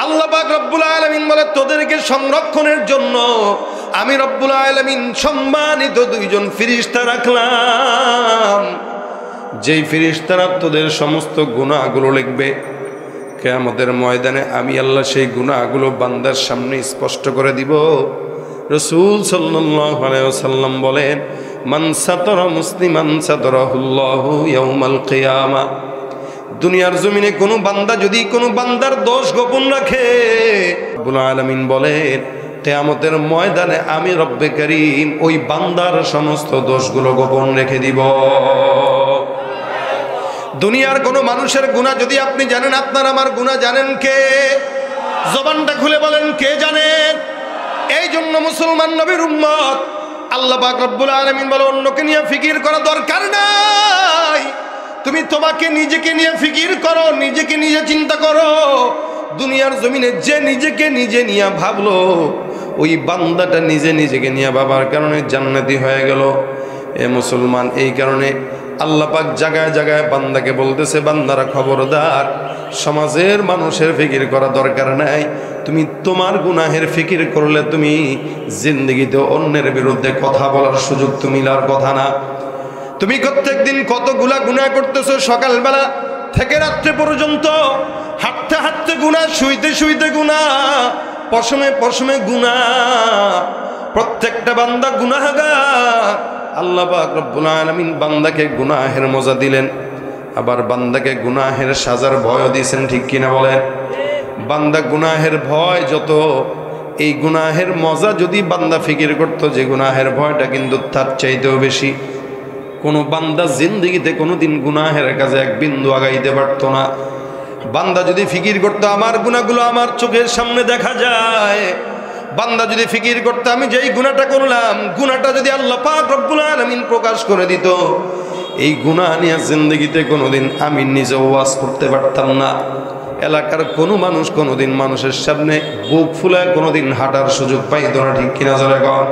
আল্লাহ পাক রব্বুল আলামিন বলে তোদেরকে সংরক্ষণের জন্য আমি রব্বুল আলামিন সম্মানিত দুইজন ফেরেশতা রাখলাম। যেই ফেরেশতারা তোদের সমস্ত গুনাহগুলো লিখবে। কিয়ামতের ময়দানে আমি আল্লাহ সেই গুনাহগুলো বান্দার সামনে স্পষ্ট করে দিব। রাসূল সাল্লাল্লাহু আলাইহি ওয়াসাল্লাম বলেন, মান সাতারা মুসলিমান সাতারাহুল্লাহু ইয়াউমাল কিয়ামা। দুনিয়ার জমিনে কোনো বান্দা যদি কোনো বান্দার দোষ গোপন রাখে, রব্বুল আলামিন বলেন কিয়ামতের ময়দানে আমি রব্বে কারীম ওই বান্দার সমস্ত দোষগুলো গোপন রেখে দিব। দুনিয়ার কোনো মানুষের গুনাহ যদি আপনি জানেন, আপনার আমার গুনাহ জানেন কে? জবানটা খুলে বলেন, কে জানেন? এই জন্য মুসলমান নবীর উম্মত, আল্লাহ পাক রব্বুল আলামিন বলে অন্যকে নিয়ে ফিকির করা দরকার নাই। তুমি তোমাকে নিজেকে নিয়ে ফিকির করো, নিজেকে নিজে চিন্তা করো। দুনিয়ার জমিনে যে নিজেকে নিজে নিয়ে ভাবলো, ওই বান্দাটা নিজে নিজেকে নিয়ে ভাবার কারণে জান্নাতি হয়ে গেল। এ মুসলমান, এই কারণে আল্লাহ পাক জায়গায় জায়গায় বান্দাকে বলতেছে, বান্দারা খবরদার, সমাজের মানুষের ফিকির করা দরকার নাই। তুমি তোমার গুনাহের ফিকির করলে তুমি জিন্দেগিতে অন্যের বিরুদ্ধে কথা বলার সুযোগ তুমি লার কথা না। তুমি প্রত্যেক দিন কতগুলা গুনাহ করতেছো, সকালবেলা থেকে রাত্রে পর্যন্ত, হাঁটতে হাঁটতে গুনাহ, শুইতে শুইতে গুনাহ, পশমে পশমে গুনাহ। প্রত্যেকটা বান্দা গুনাহগার। আল্লাহ পাক রব্বুল আলামিন বান্দাকে গুনাহের মজা দিলেন, আবার বান্দাকে গুনাহের সাজার ভয় দিয়েছেন, ঠিক কিনা বলেন? বান্দা গুনাহের ভয় যত, এই গুনাহের মজা যদি বান্দা ফিকির করত, যে গুনাহের ভয়টা কিন্তু তার চাইতেও বেশি। কোনো বান্দা জিন্দেগিতে কোনোদিন গুনাহের কাছে এক বিন্দু আগাইতে পারত না। বান্দা যদি ফিকির করতো আমার গুনাহগুলো আমার চোখের সামনে দেখা যায়, বান্দা যদি ফিকির করতো আমি যেই গুনাহটা করলাম, গুনাহটা যদি আল্লাহ পাক রব্বুল আলামিন প্রকাশ করে দিত, এই গুনাহ নিয়ে জিন্দেগিতে কোনোদিন আমি নিজে ওয়াজ করতে পারতাম না। এলাকার কোনো মানুষ কোনোদিন মানুষের সামনে বুক ফুলায় কোনোদিন হাঁটার সুযোগ পাইতো না, ঠিক কিনা জোরে কর।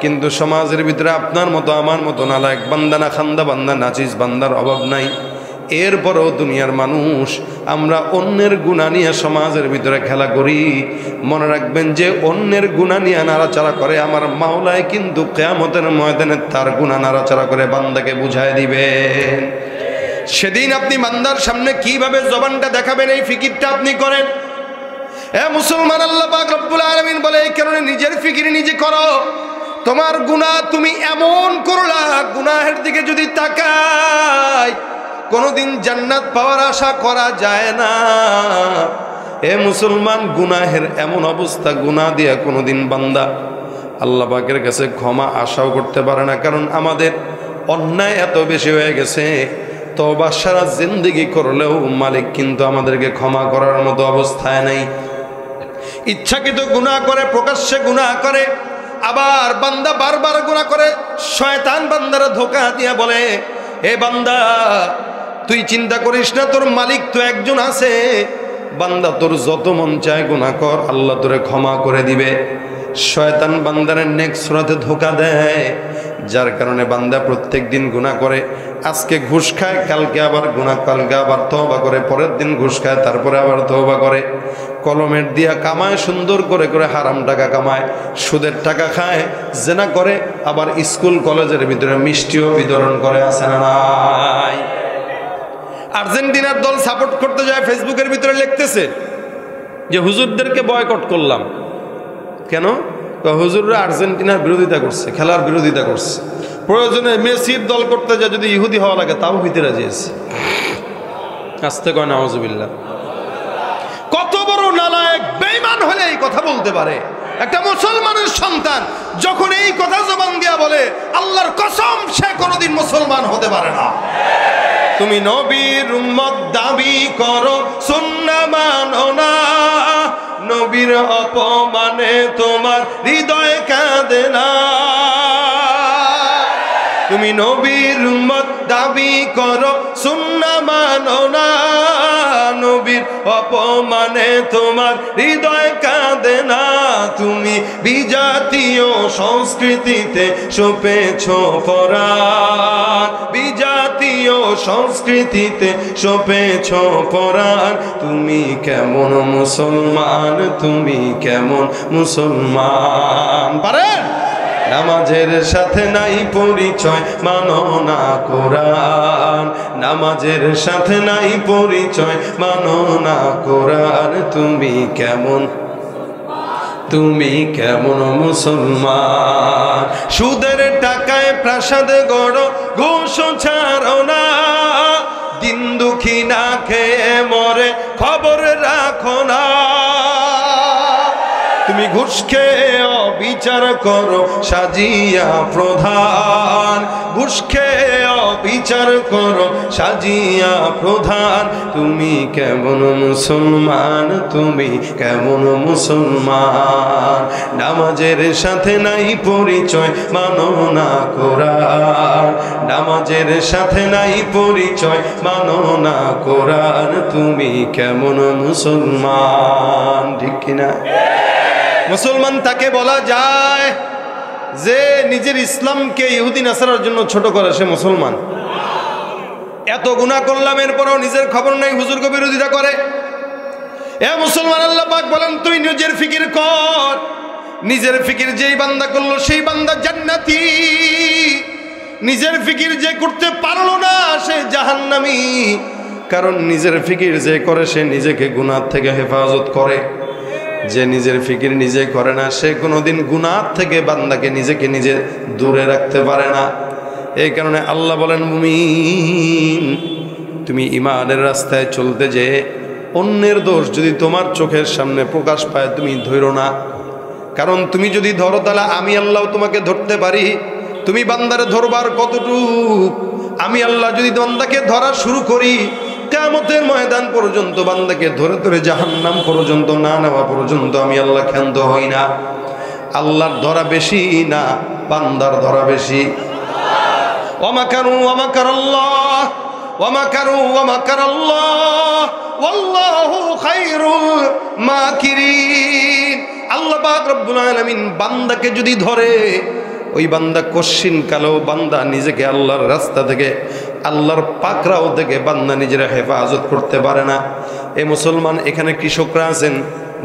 কিন্তু সমাজের ভিতরে আপনার মতো আমার মতো নালায়েক বান্দা না খান্দা বান্দা নাচিস বান্দার অভাব নাই। এরপরও দুনিয়ার মানুষ আমরা অন্যের গুনাহ নিয়ে সমাজের ভিতরে খেলা করি। মনে রাখবেন যে অন্যের গুনাহ নিয়ে নাড়াচাড়া করে আমার মাওলায় কিন্তু কিয়ামতের ময়দানে তার গুনাহ নাড়াচাড়া করে বান্দাকে বুঝায় দিবেন। সেদিন আপনি বান্দার সামনে কিভাবে জবানটা দেখাবেন এই ফিকিরটা আপনি করেন। এ মুসলমান, আল্লাহ পাক রব্বুল আলামিন বলে এই কারণে নিজের ফিকির নিজে করো। তোমার গুনাহ তুমি এমন করলা, গুনাহের দিকে যদি তাকাই কোনোদিন জান্নাত পাওয়ার আশা করা যায় না। এ মুসলমান, গুনাহের এমন অবস্থা, গুনাহ দিয়া কোনোদিন বান্দা আল্লাহ পাকের কাছে ক্ষমা আশাও করতে পারে না। কারণ আমাদের অন্যায় এত বেশি হয়ে গেছে, তওবা সারা জিন্দেগি করলেও মালিক কিন্তু আমাদেরকে ক্ষমা করার মতো অবস্থায় নাই। ইচ্ছাকৃত গুনাহ করে, প্রকাশ্যে গুনাহ করে, আবার বান্দা বারবার গুনাহ করে। শয়তান বান্দারা ধোঁকা দিয়া বলে, এ বান্দা তুই চিন্তা করিস না, তোর মালিক তো একজন আছে, বান্দা তোর যত মন চায় গুনাহ কর, আল্লাহ তোরে ক্ষমা করে দিবে। শয়তান বান্দারের নেক্সট সুরাতে ধোঁকা দেয়, যার কারণে বান্দা প্রত্যেক দিন গুনাহ করে। আজকে ঘুষ খায়, কালকে আবার গুনাহ, কালকে আবার তওবা করে, পরের দিন ঘুষ খায়, তারপরে আবার তওবা করে। কলমের দিয়া কামায়, সুন্দর করে করে হারাম টাকা কামায়, সুদের টাকা খায়, জেনা করে, আবার স্কুল কলেজের ভিতরে মিষ্টিও বিতরণ করে, আছে না নাই? আর্জেন্টিনার দল সাপোর্ট করতে যায়, ফেসবুকের ভিতরে লিখতেছে যে হুজুরদেরকে বয়কট করলাম। কেন? হুজুররা আর্জেন্টিনার বিরোধিতা করছে, খেলার বিরোধিতা করছে। প্রয়োজনে মেসির দল করতে যায়, যদি ইহুদি হওয়া লাগে তাও হইতে রাজি আছে। আসতে কয় নাউজুবিল্লাহ। কত বড় নালায়েক বেঈমান হলে এই কথা বলতে পারে? একটা মুসলমানের সন্তান যখন এই কথা জবান দিয়া বলে, আল্লাহর কসম সে কোনোদিন মুসলমান হতে পারে না। তুমি নবীর উম্মত দাবি করো, সুন্নাহ মানো না, নবীর অপমানে তোমার হৃদয় কাঁদে না। তুমি নবীর উম্মত দাবি করো, সুন্নাহ মানো না, নবীর অপমানে তোমার হৃদয় কাঁদে না। তুমি বিজাতীয় সংস্কৃতিতে সপেছ পরাণ, বিজাতীয় সংস্কৃতিতে সপেছ পরাণ। তুমি কেমন মুসলমান, তুমি কেমন মুসলমান? পারেন? নামাজের সাথে নাই পরিচয়, মানো না কোরআন, নামাজের সাথে নাই পরিচয়, মানো না কোরআন। তুমি কেমন, তুমি কেমন মুসলমান? সুদের টাকায় প্রাসাদ গড়ো, ঘুষ ছাড়ো না, দিন দুঃখী না খেয়ে মরে খবর রাখো না। তুমি ঘুষ খেয়ে অবিচার করো সাজিয়া প্রধান, ঘুষ খেয়ে অবিচার করো সাজিয়া প্রধান। তুমি কেমন মুসলমান, তুমি কেমন মুসলমান? নামাজের সাথে নাই পরিচয়, মানো না কোরআন, নামাজের সাথে নাই পরিচয়, মানো না কোরআন। তুমি কেমন মুসলমান? ঠিক কিনা? মুসলমান তাকে বলা যায় যে নিজের ইসলামকে ইহুদি নাসারার জন্য ছোট করে, সে মুসলমান। এত গুনাহ করলাম এরপরও নিজের খবর নাই, হুজুরকে বিরোধিতা করে। এ মুসলমান, আল্লাহ পাক বলেন তুই নিজের ফিকির কর। নিজের ফিকির যেই বান্দা করলো সেই বান্দা জান্নাতি। নিজের ফিকির যে করতে পারলো না সে জাহান্নামী। কারণ নিজের ফিকির যে করে সে নিজেকে গুনাহ থেকে হেফাজত করে। যে নিজের ফিকির নিজে করে না সে কোনোদিন গুনাহ থেকে বান্দাকে নিজেকে নিজে দূরে রাখতে পারে না। এই কারণে আল্লাহ বলেন, মুমিন তুমি ইমানের রাস্তায় চলতে যে অন্যের দোষ যদি তোমার চোখের সামনে প্রকাশ পায় তুমি ধরো না, কারণ তুমি যদি ধরো তাহলে আমি আল্লাহ তোমাকে ধরতে পারি। তুমি বান্দারে ধরবার কতটুকু, আমি আল্লাহ যদি বান্দাকে ধরা শুরু করি কিয়ামতের ময়দান পর্যন্ত বান্দাকে ধরে ধরে জাহান্নাম পর্যন্ত না নেওয়া পর্যন্ত আমি আল্লাহ ক্ষান্ত হই না। আল্লাহর ধরা বেশি না বান্দার ধরা বেশি। ওয়ামাকারু ওয়ামাকারাল্লাহ ওয়ামাকারু ওয়ামাকারাল্লাহ ওয়াল্লাহু খায়রুল মাকিরিন। আল্লাহ পাক রব্বুল আলামিন বান্দাকে যদি ধরে, ওই বান্দা কশ্চিন কালেও বান্দা নিজেকে আল্লাহর রাস্তা থেকে, আল্লাহর পাকড়াও থেকে বান্দা নিজের হেফাজত করতে পারে না। এ মুসলমান, এখানে কৃষকরা আছেন,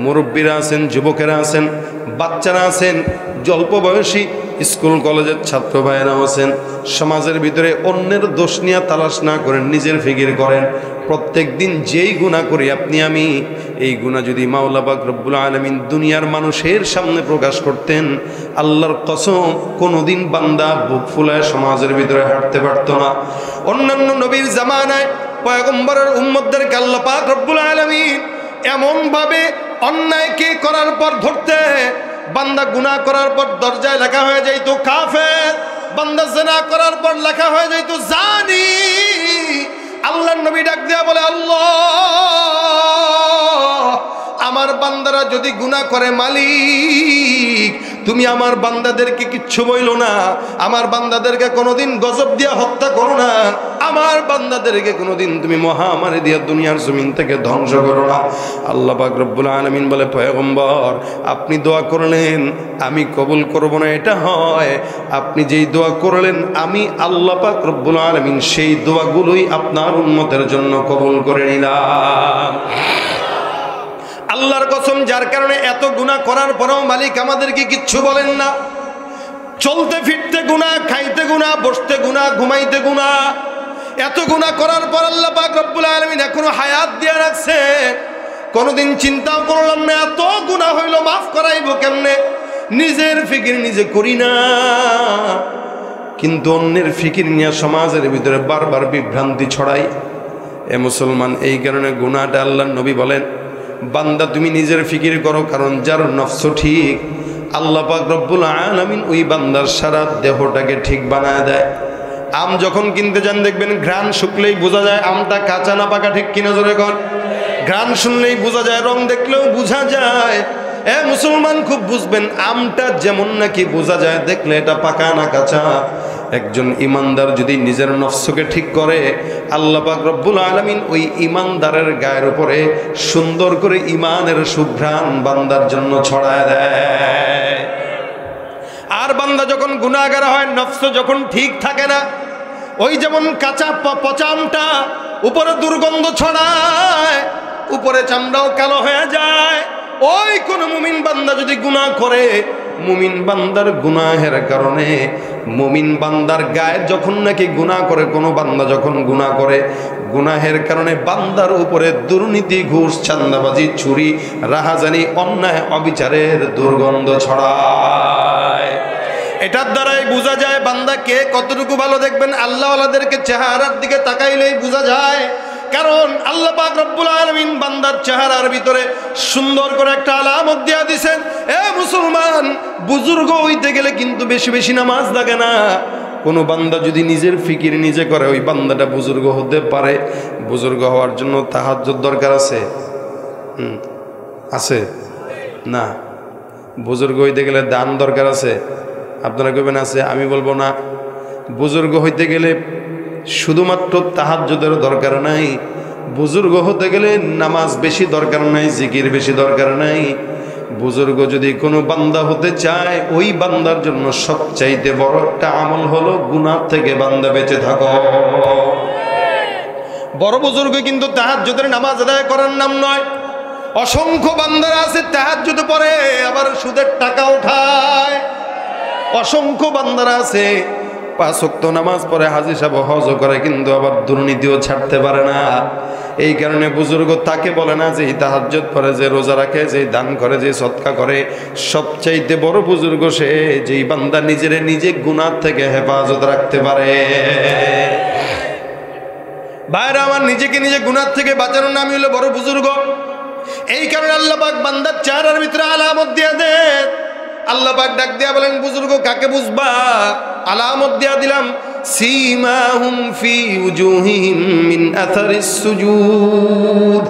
মুরব্বীরা আছেন, যুবকেরা আছেন, বাচ্চারা আছেন, অল্প বয়সী স্কুল কলেজের ছাত্র ভাইয়েরাও আছেন। সমাজের ভিতরে অন্যের দোষ নিয়ে তালাশ না করেন, নিজের ফিকির করেন। প্রত্যেক দিন যেই গুনাহ করি আপনি আমি, এই গুনাহ যদি মাওলা পাক রব্বুল আলামিন দুনিয়ার মানুষের সামনে প্রকাশ করতেন, আল্লাহর কসম কোনোদিন বান্দা বুক ফুলায় সমাজের ভিতরে হাঁটতে পারত না। অন্যান্য নবীর জামানায় পয়গম্বরের উম্মতদেরকে আল্লাহ পাক রব্বুল আলামিন এমনভাবে অন্যায়কে করার পর ধরতে, বান্দা গুনাহ করার পর দরজায় লেখা হয়ে যাইত কাফের, বান্দা জিনা করার পর লেখা হয়ে যাইত জানি। আল্লাহর নবী ডাক দিয়া বলে, আল্লাহ আমার বান্দারা যদি গুনাহ করে, মালিক তুমি আমার বান্দাদেরকে কিচ্ছু বইলো না, আমার বান্দাদেরকে কোনোদিন গজব দিয়া হত্যা করো না, আমার বান্দাদেরকে কোনোদিন তুমি মহামারী দিয়া দুনিয়ার জমিন থেকে ধ্বংস করো না। আল্লাহ পাক রব্বুল আলামিন বলে, পয়গম্বর আপনি দোয়া করলেন আমি কবুল করব না এটা হয়, আপনি যেই দোয়া করলেন আমি আল্লাহ পাক রব্বুল আলামিন সেই দোয়াগুলোই আপনার উম্মতের জন্য কবুল করে নিলাম। আল্লাহর কসম, যার কারণে এত গুনাহ করার পরেও মালিক আমাদেরকে কিচ্ছু বলেন না। চলতে ফিরতে গুনাহ, খাইতে গুনাহ, বসতে গুনাহ, ঘুমাইতে গুনাহ, এত গুনাহ করার পর আল্লাহ পাক রব্বুল আলামিন এখনো হায়াত দিয়ে রাখছে। কোনোদিন চিন্তাও করলাম না এত গুনাহ হইল, মাফ করাইবো কেমনে। নিজের ফিকির নিজে করি না, কিন্তু অন্যের ফিকির নিয়ে সমাজের ভিতরে বারবার বিভ্রান্তি ছড়াই। এ মুসলমান, এই কারণে গুনাহটা আল্লাহর নবী বলেন, বান্দা তুমি নিজের ফিকির করো, কারণ যার নফস ঠিক আল্লাহ পাক রব্বুল আলামিন ওই বান্দার সারা দেহটাকে ঠিক বানায় দেয়। আম যখন কিনতে যান দেখবেন ঘ্রাণ শুকলেই বোঝা যায় আমটা কাঁচা না পাকা, ঠিক কিনা জোরে কর। ঘ্রাণ শুনলেই বোঝা যায়, রং দেখলেও বোঝা যায়। এ মুসলমান খুব বুঝবেন, আমটা যেমন নাকি বোঝা যায় দেখলে এটা পাকা না কাঁচা। একজন ইমানদার যদি নিজের নফসকে ঠিক করে, আল্লাহ পাক রব্বুল আলামিন ওই ইমানদারের গায়ের উপরে সুন্দর করে ইমানের সুঘ্রাণ বান্দার জন্য ছড়ায় দেয়। আর বান্দা যখন গুনাহগার হয়, নফস যখন ঠিক থাকে না, ওই যেমন কাঁচা পচা আমটা উপরে দুর্গন্ধ ছড়ায়, উপরে চামড়াও কালো হয়ে যায়। ওই কোন মুমিন বান্দা যদি গুনাহ করে, মুমিন বান্দার গুনাহের কারণে, মুমিন বান্দার গায়ে যখন নাকি গুনাহ করে, কোনো বান্দা যখন গুনাহ করে, গুনাহের কারণে বান্দার উপরে দুর্নীতি, ঘুষ, চাঁদাবাজি, চুরি, রাহাজানি, অন্যায়, অবিচারের দুর্গন্ধ ছড়ায়। এটার দ্বারাই বোঝা যায় বান্দা কে কতটুকু ভালো। দেখবেন আল্লাহওয়ালাদেরকে চেহারার দিকে তাকাইলেই বোঝা যায়, কারণ আল্লাহ পাক রব্বুল আলামিন বান্দার চেহারার ভিতরে সুন্দর করে একটা আলামত দিয়া দিয়েছেন। এ মুসলমান, বুজুর্গ হইতে গেলে কিন্তু বেশি বেশি নামাজ লাগে না। কোনো বান্দা যদি নিজের ফিকির নিজে করে, ওই বান্দাটা বুজুর্গ হতে পারে। বুজুর্গ হওয়ার জন্য তাহাজ্জুদ দরকার আছে? আছে না। বুজুর্গ হইতে গেলে দান দরকার আছে? আপনারা কইবেন আছে, আমি বলবো না। বুজুর্গ হইতে গেলে শুধুমাত্র তাহাজ্জুদের দরকার নাই, বুজুর্গ হতে গেলে নামাজ বেশি দরকার নাই, জিকির বেশি দরকার নাই। বুজুর্গ যদি কোনো বান্দা হতে চায়, ওই বান্দার জন্য সবচাইতে বড় একটা আমল হলো গুনাহ থেকে বান্দা বেঁচে থাকো। বড় বুজুর্গ কিন্তু তাহাজ্জুদের নামাজ আদায় করার নাম নয়। অসংখ্য বান্দারা আছে তাহাজ্জুদ পড়ে আবার সুদের টাকা উঠায়। অসংখ্য বান্দারা আছে 5 ওয়াক্ত নামাজ পড়ে, হাজী সাহেব হজ করে, কিন্তু আবার দুর্নীতিও ছাড়তে পারে না। এই কারণে বুজুর্গ তাকে বলে না যে তাহাজ্জুদ পড়ে, যে রোজা রাখে, যে দান করে, যে সদকা করে। সবচাইতে বড় বুজুর্গ সে যেই বান্দা নিজের নিজে গুনাহ থেকে হেফাজত রাখতে পারে। ভাইরা আমার, নিজেকে নিজে গুনাহ থেকে বাঁচানোর নামই হলো বড় বুজুর্গ। এই কারণে আল্লাহ পাক বান্দার চেহারার ভিতরে আলামত দিয়ে দেন। আল্লাহ পাক ডাক দিয়া বলেন, বুজুর্গ কাকে বুঝবা? আলামত দিয়া দিলাম, সীমাহুম ফি উজুহিহিম মিন আথারিস সুজুদ।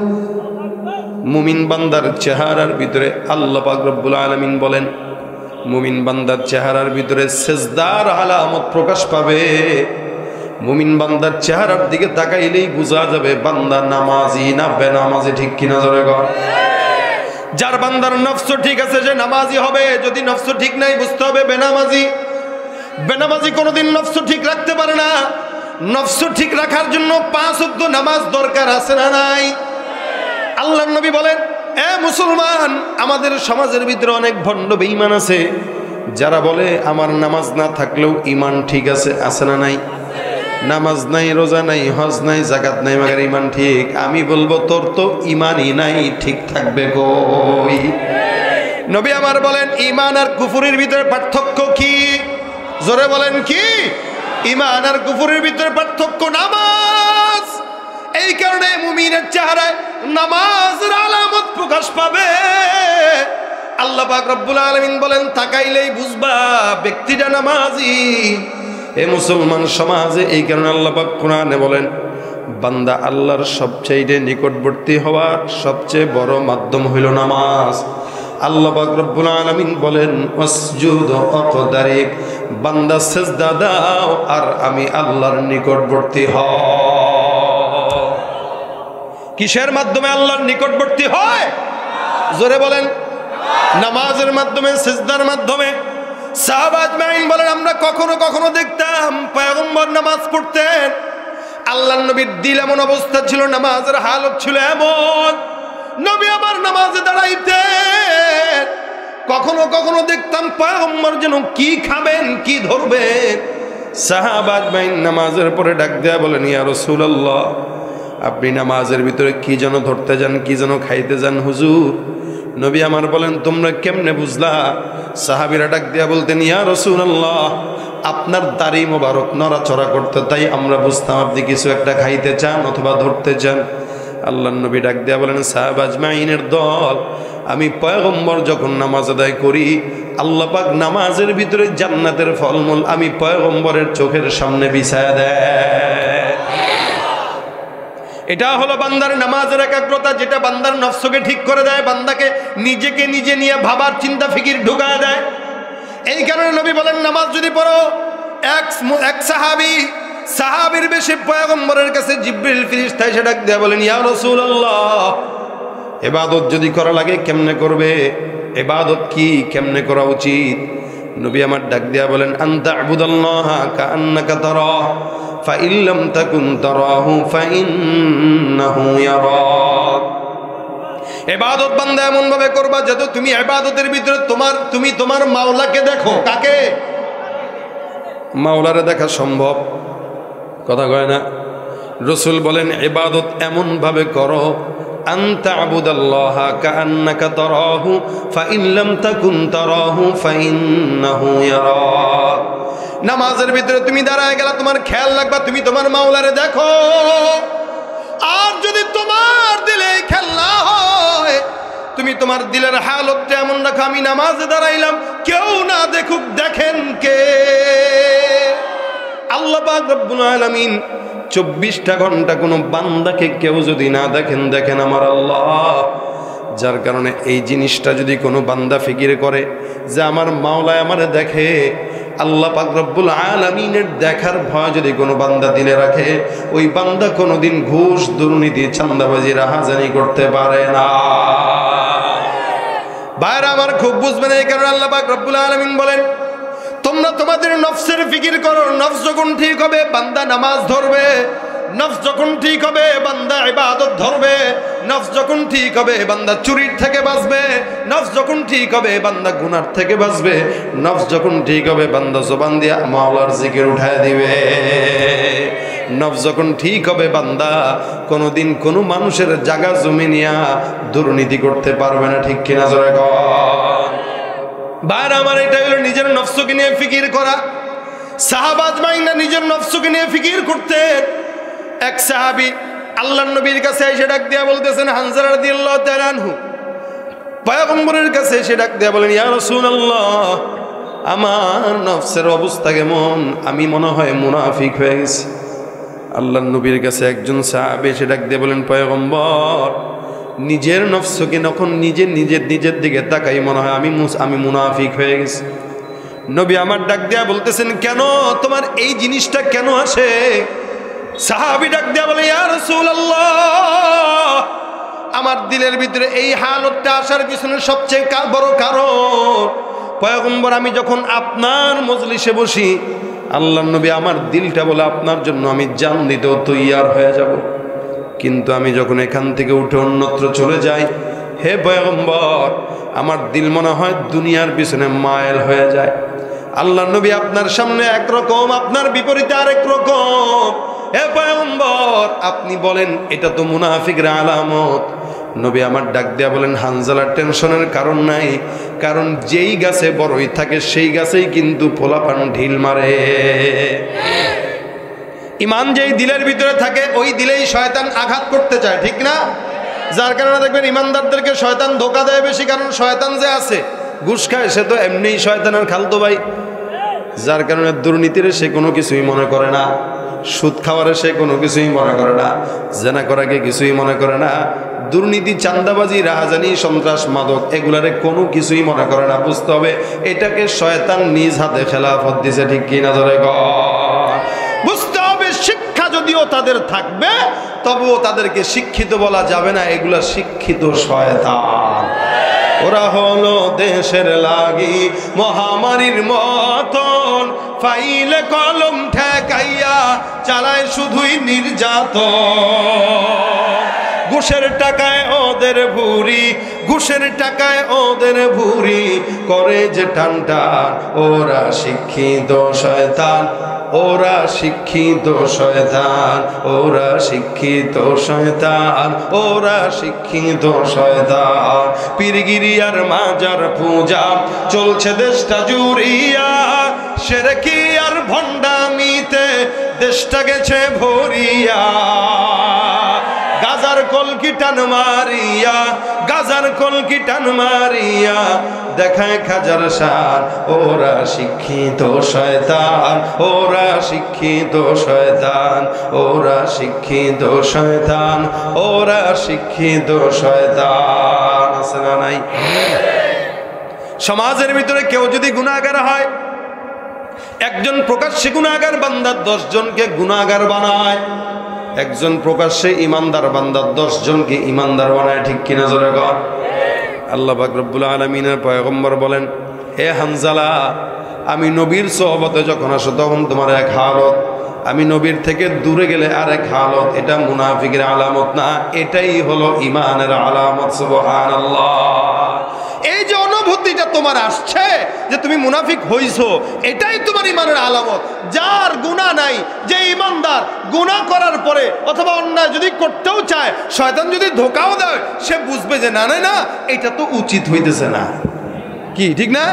মুমিন বান্দার চেহারার ভিতরে আল্লাহ পাক রব্বুল আলামিন বলেন, মুমিন বান্দার চেহারার ভিতরে সেজদার আলামত প্রকাশ পাবে। মুমিন বান্দার চেহারার দিকে তাকাইলেই বোঝা যাবে বান্দা নামাজি না বেনামাজি। ঠিক কিনা জোরে কর। যার বান্দার নফস ঠিক আছে যে নামাজি হবে, যদি নফস ঠিক নাই বুঝতে হবে বেনামাজি। বেনামাজি কোনোদিন নফস ঠিক রাখতে পারে না। নফস ঠিক রাখার জন্য 5 ওয়াক্ত নামাজ দরকার আছে না নাই? আল্লাহর নবী বলেন, এ মুসলমান, আমাদের সমাজের ভিতরে অনেক ভণ্ড বেঈমান আছে, যারা বলে আমার নামাজ না থাকলেও ঈমান ঠিক আছে। আছে না নাই? নামাজ নাই, রোজা নাই, হজ নাই, যাকাত নাই, মাগার ঈমান ঠিক। আমি বলবো তোর তো ঈমানই নাই, ঠিক থাকবে কই? নবী আমার বলেন, ঈমান আর কুফরের ভিতরে পার্থক্য কি? জোরে বলেন কি? ঈমান আর কুফরের ভিতরে পার্থক্য নামাজ। এই কারণে মুমিনের চেহারায় নামাজের আলামত প্রকাশ পাবে। আল্লাহ পাক রব্বুল আলামিন বলেন, তাকাইলেই বুঝবা ব্যক্তিটা নামাজি। এ মুসলমান সমাজে এই কারণে আল্লাহ পাক কোরআনে বলেন, বান্দা আল্লাহর সবচেয়ে নিকটবর্তী হওয়ার সবচেয়ে বড় মাধ্যম হইল নামাজ। আল্লাহ পাক রব্বুল আলামিন বলেন, ওয়াসজুদ ওয়াকতারিব, বান্দা সিজদা দাও আর আমি আল্লাহর নিকটবর্তী হও। কিসের মাধ্যমে আল্লাহর নিকটবর্তী হয়? জোরে বলেন। নামাজের মাধ্যমে, সিজদার মাধ্যমে। সাহাবা আজমাইন বলেন, আমরা কখনো কখনো দেখতাম পয়গম্বর নামাজ পড়তেন, আল্লাহর নবীর দিল এমন অবস্থা ছিল, নামাজের হালত ছিল এমন, নবী আমার নামাজে দাঁড়াইতেন। কখনো কখনো দেখতাম পয়গম্বর যেন কি খাবেন, কি ধরবেন। সাহাবা আজমাইন নামাজের পরে ডাক দেয়া বলেন, ইয়া রাসূলুল্লাহ, আপনি নামাজের ভিতরে কি যেন ধরতে যান, কি যেন খাইতে যান হুজুর। নবী আমার বলেন, তোমরা কেমনে বুঝলা? সাহাবীরা ডাক দিয়া বলতেন, ইয়া রাসূলুল্লাহ, আপনার দাড়ি মোবারক নড়াচড়া করতে, তাই আমরা বুঝতাম আপনি কিছু একটা খাইতে চান অথবা ধরতে চান। আল্লাহর নবী ডাক দিয়া বলেন, সাহাবা আজমাইনের দল, আমি পয়গম্বর যখন নামাজ আদায় করি, আল্লাহ পাক নামাজের ভিতরে জান্নাতের ফলমূল আমি পয়গম্বরের চোখের সামনে বিছায়া দেয়। এটা হলো বান্দার নামাজের একাগ্রতা, যেটা বান্দার নফসকে ঠিক করে দেয়, বান্দাকে নিজেকে নিজে নিয়ে ভাবার চিন্তা ফিকির ঢুকায় দেয়। এই কারণে নবী বলেন, নামাজ যদি পড়ো, এক সাহাবীর বেশে পয়গম্বরের কাছে জিবরিল ফেরেশতা এসে ডাক দেয়া বলেন, ইয়া রাসূলুল্লাহ, ইবাদত যদি করা লাগে কেমনে করবে? ইবাদত কি, কেমনে করা উচিত? নবী আমার ডাক দেয়া বলেন, আনতা আবুদাল্লাহা কাআন্নাকা তারাহ ফাইন লাম তাকুন তারাহু ফাইন্নাহু ইয়ারাক। ইবাদত বান্দা এমন ভাবে করবা যাতে তুমি ইবাদতের ভিতরে তুমি তোমার মাওলাকে দেখো। কাকে? মাওলারে দেখা সম্ভব? কথা কয় না। রাসূল বলেন, ইবাদত এমন ভাবে করো, আনতা আবুদাল্লাহা কাআন্নাকা তারাহু ফাইন লাম তাকুন তারাহু ফাইন্নাহু ইয়ারাক। নামাজের ভিতরে তুমি দাঁড়ায় গেলা, তোমার খেয়াল রাখবা তুমি তোমার মাওলারে দেখো। আর যদি তোমার দিলে খেয়াল না হয়, তুমি তোমার দিলের হালতটা এমন রাখো, আমি নামাজে দাঁড়াইলাম, কেউ না দেখুক, দেখেন কে? আল্লাহ পাক রব্বুল আলামিন 24টা ঘন্টা কোনো বান্দাকে কেউ যদি না দেখেন, দেখেন আমার আল্লাহ। যার কারণে এই জিনিসটা যদি কোনো বান্দা ফিকির করে যে আমার মাওলা আমারে দেখে, আল্লাহ পাক রব্বুল আলামিনের দেখার ভয় যদি কোনো বান্দা দিলে রাখে, ওই বান্দা কোনোদিন ঘুষ, দুর্নীতি, চাঁদাবাজি, রাহাজানি করতে পারে না। ভাইরা আমার খুব বুঝবেন, এই কারণে আল্লাহ পাক রব্বুল আলামিন বলেন, তোমরা তোমাদের নফসের ফিকির করো। নফস যখন ঠিক হবে বান্দা নামাজ ধরবে, নফস যখন ঠিক হবে বান্দা ইবাদত ধরবে, নফস যখন ঠিক হবে বান্দা চুরির থেকে বাঁচবে, নফস যখন ঠিক হবে বান্দা গুনার থেকে বাঁচবে, নফস যখন ঠিক হবে বান্দা জবান দিয়ে মাওলার জিকির উঠায় দিবে, নফস যখন ঠিক হবে বান্দা কোনোদিন কোনো মানুষের জায়গা জমি নিয়া দুর্নীতি করতে পারবে না। ঠিক কিনা জোরে কর। ভাইরা আমার, এটা হলো নিজের নফসকে নিয়ে ফিকির করা। সাহাবা আজমাইনরা নিজের নফসকে নিয়ে ফিকির করতেন। এক সাহাবী আল্লাহর নবীর কাছে এসে ডাক দিয়া বলতেছেন, হানজালা রাদিয়াল্লাহু তাআলা আনহু পয়গম্বরের কাছে এসে ডাক দিয়া বলেন, ইয়া রাসূলুল্লাহ, আমার নফসের অবস্থা কেমন? আমি মনে হয় মুনাফিক হয়ে গেছি। আল্লাহর নবীর কাছে একজন সাহাবী এসে ডাক দিয়ে বলেন, পয়গম্বর, নিজের নফসকে যখন নিজের দিকে তাকাই মনে হয় আমি মুনাফিক হয়ে গেছি। নবী আমার ডাক দিয়া বলতেছেন, কেন? তোমার এই জিনিসটা কেন আসে? সাহাবী ডাক দিয়া বলে, ইয়া রাসূলুল্লাহ, আমার দিলের ভিতরে এই হালতটা আসার পিছনে সবচেয়ে বড় কারণ, পয়গম্বর, আমি যখন আপনার মজলিসে বসি, আল্লাহর নবী আমার দিলটা বলে আপনার জন্য আমি জান দিতেও তৈয়ার হয়ে যাব, কিন্তু আমি যখন এখান থেকে উঠে অন্যত্র চলে যাই, হে পয়গম্বর, আমার দিল মনে হয় দুনিয়ার পিছনে মাইল হয়ে যায়। আল্লাহর নবী আপনার সামনে একরকম, আপনার বিপরীতে আরেক রকম। হে পয়গম্বর, আপনি বলেন এটা তো মুনাফিকের আলামত। নবী আমার ডাক দেয়া বলেন, হানজালার টেনশনের কারণ নাই, কারণ যেই গাছে বড়ই থাকে সেই গাছেই কিন্তু পোলাপান ঢিল মারে। ইমান যেই দিলের ভিতরে থাকে ওই দিলেই শয়তান আঘাত করতে চায়, ঠিক না? যার কারণে দেখবেন ইমানদারদেরকে শয়তান ধোকা দেয় বেশি, কারণ শয়তান যে আছে ঘুষ খায় সে তো এমনিই শয়তানের খালতো ভাই। যার কারণে দুর্নীতিরে সে কোনো কিছুই মনে করে না, সুদ খাওয়ারে সে কোনো কিছুই মনে করে না, জেনা করাকে কিছুই মনে করে না, দুর্নীতি, চাঁদাবাজি, রাহাজানি, সন্ত্রাস, মাদক এগুলারে কোনো কিছুই মনে করে না। বুঝতে হবে এটাকে শয়তান নিজ হাতে খেলাফত দিছে, ঠিক কিনা জোরে কর। বুঝতে হবে শিক্ষা যদিও তাদের থাকবে তবুও তাদেরকে শিক্ষিত বলা যাবে না, এগুলা শিক্ষিত শয়তান। ওরা হলো দেশের লাগি মহামারীর মতন, ফাইলে কলম ঠেকাইয়া চালায় শুধুই নির্যাতন। ঘুষের টাকায় ওদের ভুরি, ঘুষের টাকায় ওদের ভুরি, করে যে টান টান। ওরা শিক্ষিত শয়তান, ওরা শিক্ষিত শয়তান, ওরা শিক্ষিত শয়তান, ওরা শিক্ষিত শয়তান। পীরগিরি আর মাজার পূজা চলছে দেশটা জুড়িয়া, শিরকি আর ভণ্ডামিতে দেশটা গেছে ভরিয়া। গাজার কলকি টান মারিয়া, গাজার কলকি টান মারিয়া দেখায় খাজার সার। ওরা শিক্ষিত শয়তান, ওরা শিক্ষিত শয়তান, ওরা শিক্ষিত শয়তান, ওরা শিক্ষিত শয়তান। আছে না নাই? সমাজের ভিতরে কেউ যদি গুনাহগার হয়, একজন প্রকাশ্যে গুনাহগার বান্দা 10 জনকে গুনাহগার বানায়, একজন প্রকাশ্যে ইমানদার বান্দা 10 জনকে ইমানদার বানায়, ঠিক কিনা জোরে কর। আল্লাহ পাক রব্বুল আলামিনের পয়গম্বর বলেন, হে হানজালা, আমি নবীর সোহবতে যখন আসো তখন তোমার এক হালত, আমি নবীর থেকে দূরে গেলে আরেক হালত। এটা মুনাফিকের আলামত না, এটাই হলো ইমানের আলামত। সুবহানাল্লাহ। এই যে অনুভূতিটা তোমার আসছে যে তুমি মুনাফিক হইছো, এটাই তোমার ইমানের আলামত। যার গুনাহ নাই, যে ইমানদার, গুনাহ করার পরে অথবা অন্যায় যদি করতেও চায়, শয়তান যদি ধোকাও দেয়, সে বুঝবে যে না না না, এটা তো উচিত হইতেছে না। কি ঠিক না?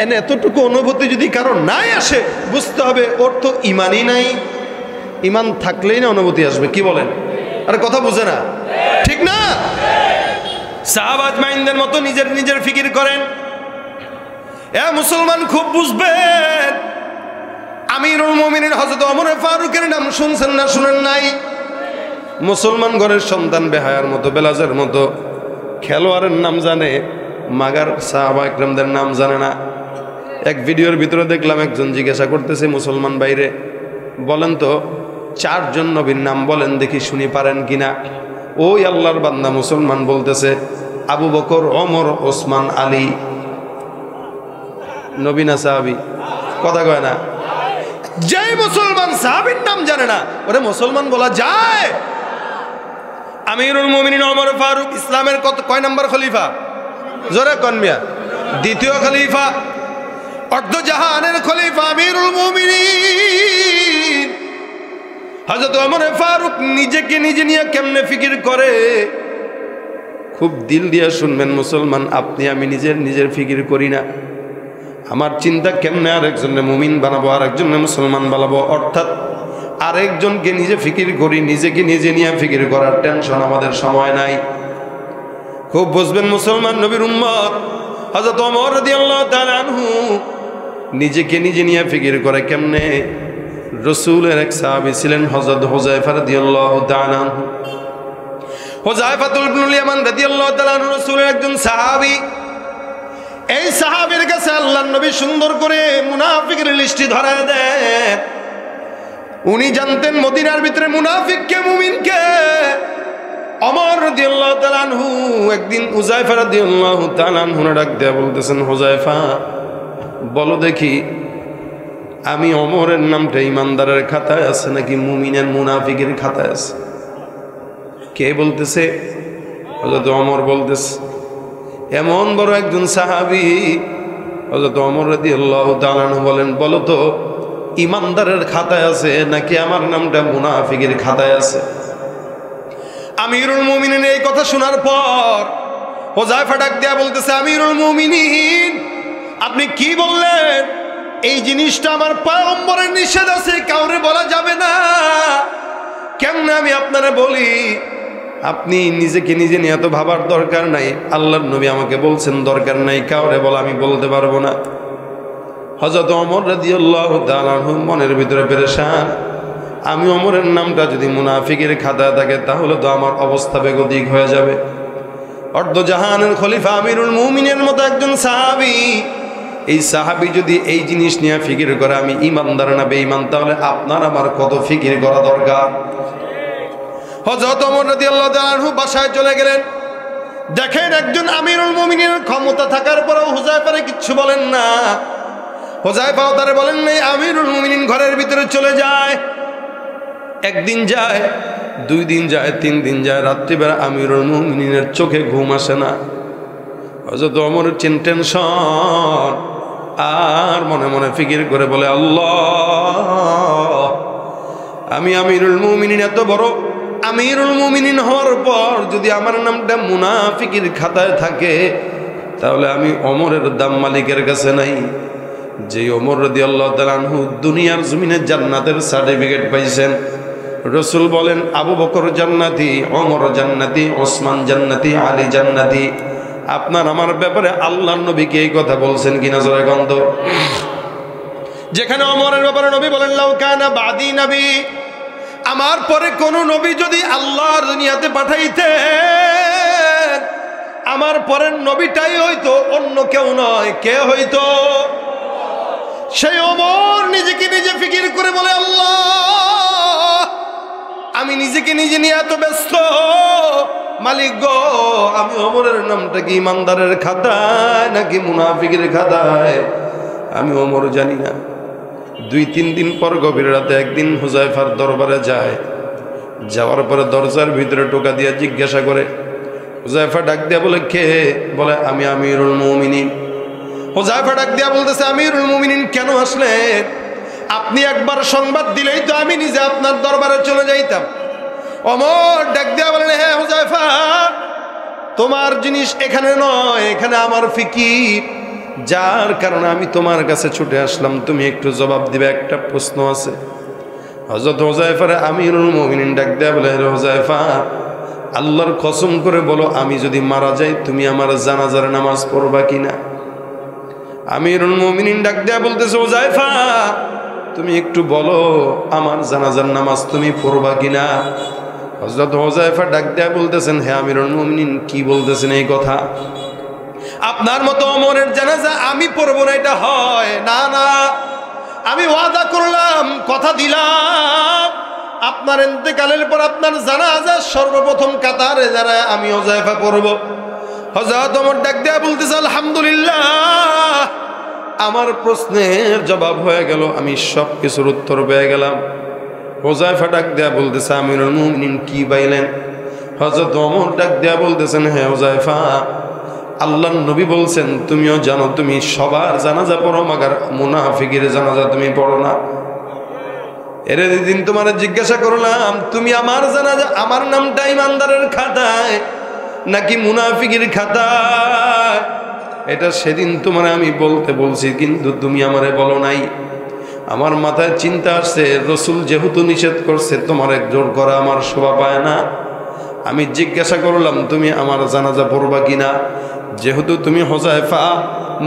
এনে এতটুকু অনুভূতি যদি কারো নাই আসে, বুঝতে হবে ওর তো ইমানই নাই। ইমান থাকলেই না অনুভূতি আসবে। কি বলেন? আরে কথা বুঝে না, ঠিক না? সাহাবা আজমাইনদের মতো নিজের ফিকির করেন। এ মুসলমান খুব বুঝবেন, আমিরুল মুমিনিন হযরত ওমর ফারুকের নাম শুনছেন না শুনেন নাই? মুসলমান ঘরের সন্তান, বেহায়ার মতো, বেলাজের মতো খেলোয়াড়ের নাম জানে, মাগার সাহাবা ইকরামদের নাম জানে না। এক ভিডিওর ভিতরে দেখলাম একজন জিজ্ঞাসা করতেছে, মুসলমান বাইরে বলেন তো 4 জন নবীর নাম বলেন দেখি, শুনি পারেন কিনা। ওই আল্লাহর বান্দা মুসলমান বলতেছে, আবু বকর, ওমর, ওসমান, আলী। নবী না সাহাবী? কথা কয় না। যেই মুসলমান সাহাবীর নাম জানে না, ওরে মুসলমান বলা যায়? আমিরুল মুমিনিন ওমর ফারুক ইসলামের কয় নম্বর খলিফা? জোরে কোন মিয়া? 2য় খলিফা, অর্ধজাহানের খলিফা আমিরুল মুমিনিন হযরত ওমর ফারুক নিজেকে নিজে নিয়ে কেমনে ফিকির করে, খুব দিল দিয়ে শুনবেন মুসলমান। আপনি আমি নিজের ফিকির করি না। আমার চিন্তা কেমনে আরেকজনের মুমিন বানাবো, আরেকজনের মুসলমান বানাবো। অর্থাৎ আরেকজনকে নিজে ফিকির করি, নিজেকে নিজে নিয়ে ফিকির করার টেনশন আমাদের সময় নাই। খুব বুঝবেন মুসলমান নবীর উম্মত, হযরত ওমর রাদিয়াল্লাহু তাআলা আনহু নিজেকে নিজে নিয়ে ফিকির করে কেমনে? রাসূলের এক সাহাবী ছিলেন হযরত হুযায়ফা রাদিয়াল্লাহু তাআলা আনহু। হুযায়ফাতুল ইবনুল ইয়ামান রাদিয়াল্লাহু তাআলা আনহু রাসূলের একজন সাহাবী। এই সাহাবীর কাছে আল্লাহর নবী সুন্দর করে মুনাফিকের লিস্টি ধরায় দেন। উনি জানতেন মদিনার ভিতরে মুনাফিক কে মুমিন কে। ওমর রাদিয়াল্লাহু তাআলা আনহু একদিন হুযায়ফা রাদিয়াল্লাহু তাআলা আনহু ডাক দিয়ে বলতেছেন, হুযায়ফা বলো দেখি, আমি ওমরের নামটা ইমানদারের খাতায় আছে নাকি মুমিনের মুনাফিকের খাতায় আছে? কে বলতেছে? হযরত ওমর বলতেছে। এমন বড় একজন সাহাবী হযরত ওমর রাদিয়াল্লাহু তাআলা আনহু বলেন, বলো তো ইমানদারের খাতায় আছে নাকি আমার নামটা মুনাফিকের খাতায় আছে? আমিরুল মুমিনিন এই কথা শোনার পর হুযায়ফা ডাক দিয়া বলতেছে, আমিরুল মুমিনিন আপনি কি বললেন? এই জিনিসটা আমার পয়গম্বরের নিষেধ আছে, কাউরে বলা যাবে না। কেমনে আমি আপনারে বলি? আপনি নিজেকে নিজে নিয়ে এত ভাবার দরকার নাই। আল্লাহর নবী আমাকে বলছেন দরকার নাই কাউরে বলা, আমি বলতে পারবো না। হযরত ওমর রাদিয়াল্লাহু তাআলা আনহু মনের ভিতরে পেরেশান, আমি ওমরের নামটা যদি মুনাফিকের খাতায় থাকে তাহলে তো আমার অবস্থা বেগতিক হয়ে যাবে। অর্ধজাহানের খলিফা আমিরুল মুমিনের মতো একজন সাহাবী, এই সাহাবী যদি এই জিনিস নিয়ে ফিকির করে আমি ইমানদার না বেঈমান, তাহলে আপনার আমার কত ফিকির করা দরকার। হযরত ওমর রাদিয়াল্লাহু তাআলা আনহু বাসায় চলে গেলেন। দেখেন একজন আমিরুল মুমিনের ক্ষমতা থাকার পরেও হুযায়ফারে কিচ্ছু বলেন না। হুযায়ফাও তারে বলেন নাই। আমিরুল মুমিনিন ঘরের ভিতরে চলে যায়। একদিন যায়, 2 দিন যায়, 3 দিন যায়, রাত্রিবেলা আমিরুল মুমিনিনের চোখে ঘুম আসে না। হযরত ওমরের টেনশন, আর মনে মনে ফিকির করে বলে, আল্লাহ আমি আমিরুল মুমিনিন, এত বড় আমিরুল মুমিনিন হওয়ার পর যদি আমার নামটা মুনাফিকের খাতায় থাকে তাহলে আমি ওমরের দাম মালিকের কাছে নাই। যে ওমর রাদিয়াল্লাহু তাআলা আনহু দুনিয়ার জমিনে জান্নাতের সার্টিফিকেট পাইছেন। রাসূল বলেন আবু বকর জান্নাতি, ওমর জান্নাতি, ওসমান জান্নাতি, আলী জান্নাতি। আপনার আমার ব্যাপারে আল্লাহর নবী কি এই কথা বলছেন কিনা জোরে গন্ধ? যেখানে ওমরের ব্যাপারে নবী বলেন লাউ কানা বাদি নবী, আমার পরে কোন নবী যদি আল্লাহর দুনিয়াতে পাঠাইতেন আমার পরের নবীটাই হইতো, অন্য কেউ নয়। কে হইতো? সেই ওমর নিজেকে নিজে ফিকির করে বলে, আল্লাহ আমি নিজেকে নিজে নিয়ে এত ব্যস্ত, মালিক গো আমি ওমরের নামটা কি ইমানদারের খাতায় নাকি মুনাফিকের খাতায় আমি ওমর জানি না। 2-3 দিন পর গভীর রাতে একদিন হুযায়ফার দরবারে যায়। যাওয়ার পরে দরজার ভিতরে টোকা দিয়ে জিজ্ঞাসা করে। হুযায়ফা ডাক দিয়া বলে, কে? বলে আমি আমিরুল মুমিনিন। হুযায়ফা ডাক দিয়া বলতেছে, আমিরুল মুমিনিন কেন আসলেন? আপনি একবার সংবাদ দিলেই তো আমি নিজে আপনার দরবারে চলে যাইতাম। ওমর ডাক দিয়া বলেন, হ্যাঁ হুযায়ফা, তোমার জিনিস এখানে নয়, এখানে আমার ফিকির, যার কারণে আমি তোমার কাছে ছুটে আসলাম। তুমি একটু জবাব দিবে, একটা প্রশ্ন আছে। হযরত হুযায়ফারে আমিরুল মুমিনিন ডাক দেয়া বলে, হুযায়ফা আল্লাহর কসম করে বলো, আমি যদি মারা যাই তুমি আমার জানাজার নামাজ পড়বা কিনা? আমিরুল মুমিনিন ডাক দেয়া বলতেছে, হুযায়ফা তুমি একটু বলো আমার জানাজার নামাজ তুমি পড়বা কিনা? হযরত হুযায়ফা ডাক দেয়া বলতেছেন, হে আমিরুল মুমিনিন কি বলতেছেন এই কথা? আপনার মতো ওমরের জানাজা আমি পড়বো না এটা হয় না। না, আমি ওয়াদা করলাম, কথা দিলাম, আপনার ইন্তেকালের পর আপনার জানাজা সর্বপ্রথম কাতারে যারা আমি হুযায়ফা পড়ব। হযরত ওমর ডাক দেয়া বলতেছে, আলহামদুলিল্লাহ আমার প্রশ্নের জবাব হয়ে গেল, আমি সব কিছুর উত্তর পেয়ে গেলাম। হুযায়ফা ডাক দেয়া বলতেছে, আমিরুল মুমিনিন কি পাইলেন? হযরত ওমর ডাক দেয়া বলতেছেন, হ্যাঁ হুযায়ফা আল্লাহর নবী বলছেন তুমিও জানো তুমি সবার জানাজা পড়ো, মাগার মুনাফিকের জানাজা তুমি পড়ো না। এর দিন তোমার জিজ্ঞাসা করলাম তুমি আমার জানাজা, আমার নামটা ইমানদারের খাতায় নাকি মুনাফিকের খাতায়, এটা সেদিন তোমার আমি বলতে বলছি, কিন্তু তুমি আমারে বলো নাই। আমার মাথায় চিন্তা আসছে, রসুল যেহেতু নিষেধ করছে তোমার এক জোর করা আমার শোভা পায় না। আমি জিজ্ঞাসা করলাম তুমি আমার জানাজা পড়বা কিনা? যেহেতু তুমি হুযায়ফা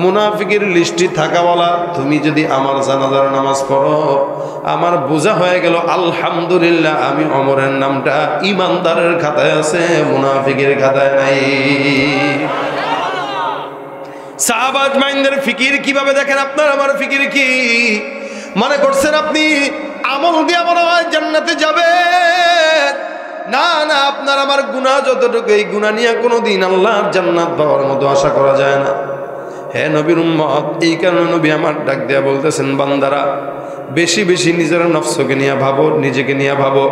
মুনাফিকের লিস্টে থাকাওয়ালা, তুমি যদি আমার জানাজার নামাজ পড়ো, আমার বোঝা হয়ে গেল আলহামদুলিল্লাহ আমি ওমরের নামটা ইমানদারের খাতায় আছে, মুনাফিকের খাতায় নাই। সাহাবা আজমাইনদের ফিকির কিভাবে দেখেন? আপনার আমার ফিকির কি মনে করছেন আপনি আমল দিয়ে মনে হয় জান্নাতে যাবে? না না, আপনার আমার গুনাহ যতটুকু, এই গুনাহ নিয়ে কোনোদিন আল্লাহর জান্নাত পাওয়ার মতো আশা করা যায় না। হে নবীর উম্মত, এই কারণে নবী আমার ডাক দেয়া বলতেছেন, বান্দারা বেশি বেশি নিজের নফসকে নিয়ে ভাবো, নিজেকে নিয়ে ভাবো।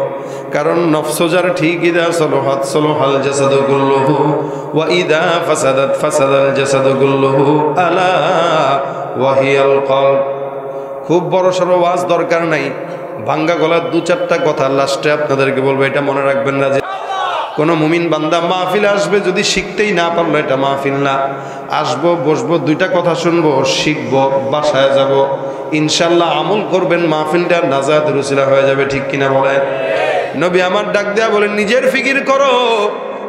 কারণ নফস যার ঠিক, ইদা সলহাত সলহাল জাসাদু কুল্লুহু ওয়া ইদা ফাসাদাত ফাসাদাল জাসাদু কুল্লুহু আলা ওয়া হিয়াল কলব। খুব বড় সড় ওয়াজ দরকার নাই, ভাঙ্গা গলার দু চারটা কথা লাস্টে আপনাদেরকে বলবো, এটা মনে রাখবেন না যে কোনো মুমিন বান্দা মাহফিলে আসবে যদি শিখতেই না পারলো, এটা মাহফিল না। আসবো, বসবো, দুইটা কথা শুনবো, শিখবো, বাসায় যাব, ইনশাল্লাহ আমল করবেন, মাহফিলটা নাজাতের উসিলা হয়ে যাবে। ঠিক কিনা বলেন? নবী আমার ডাক দেয়া বলেন, নিজের ফিকির করো।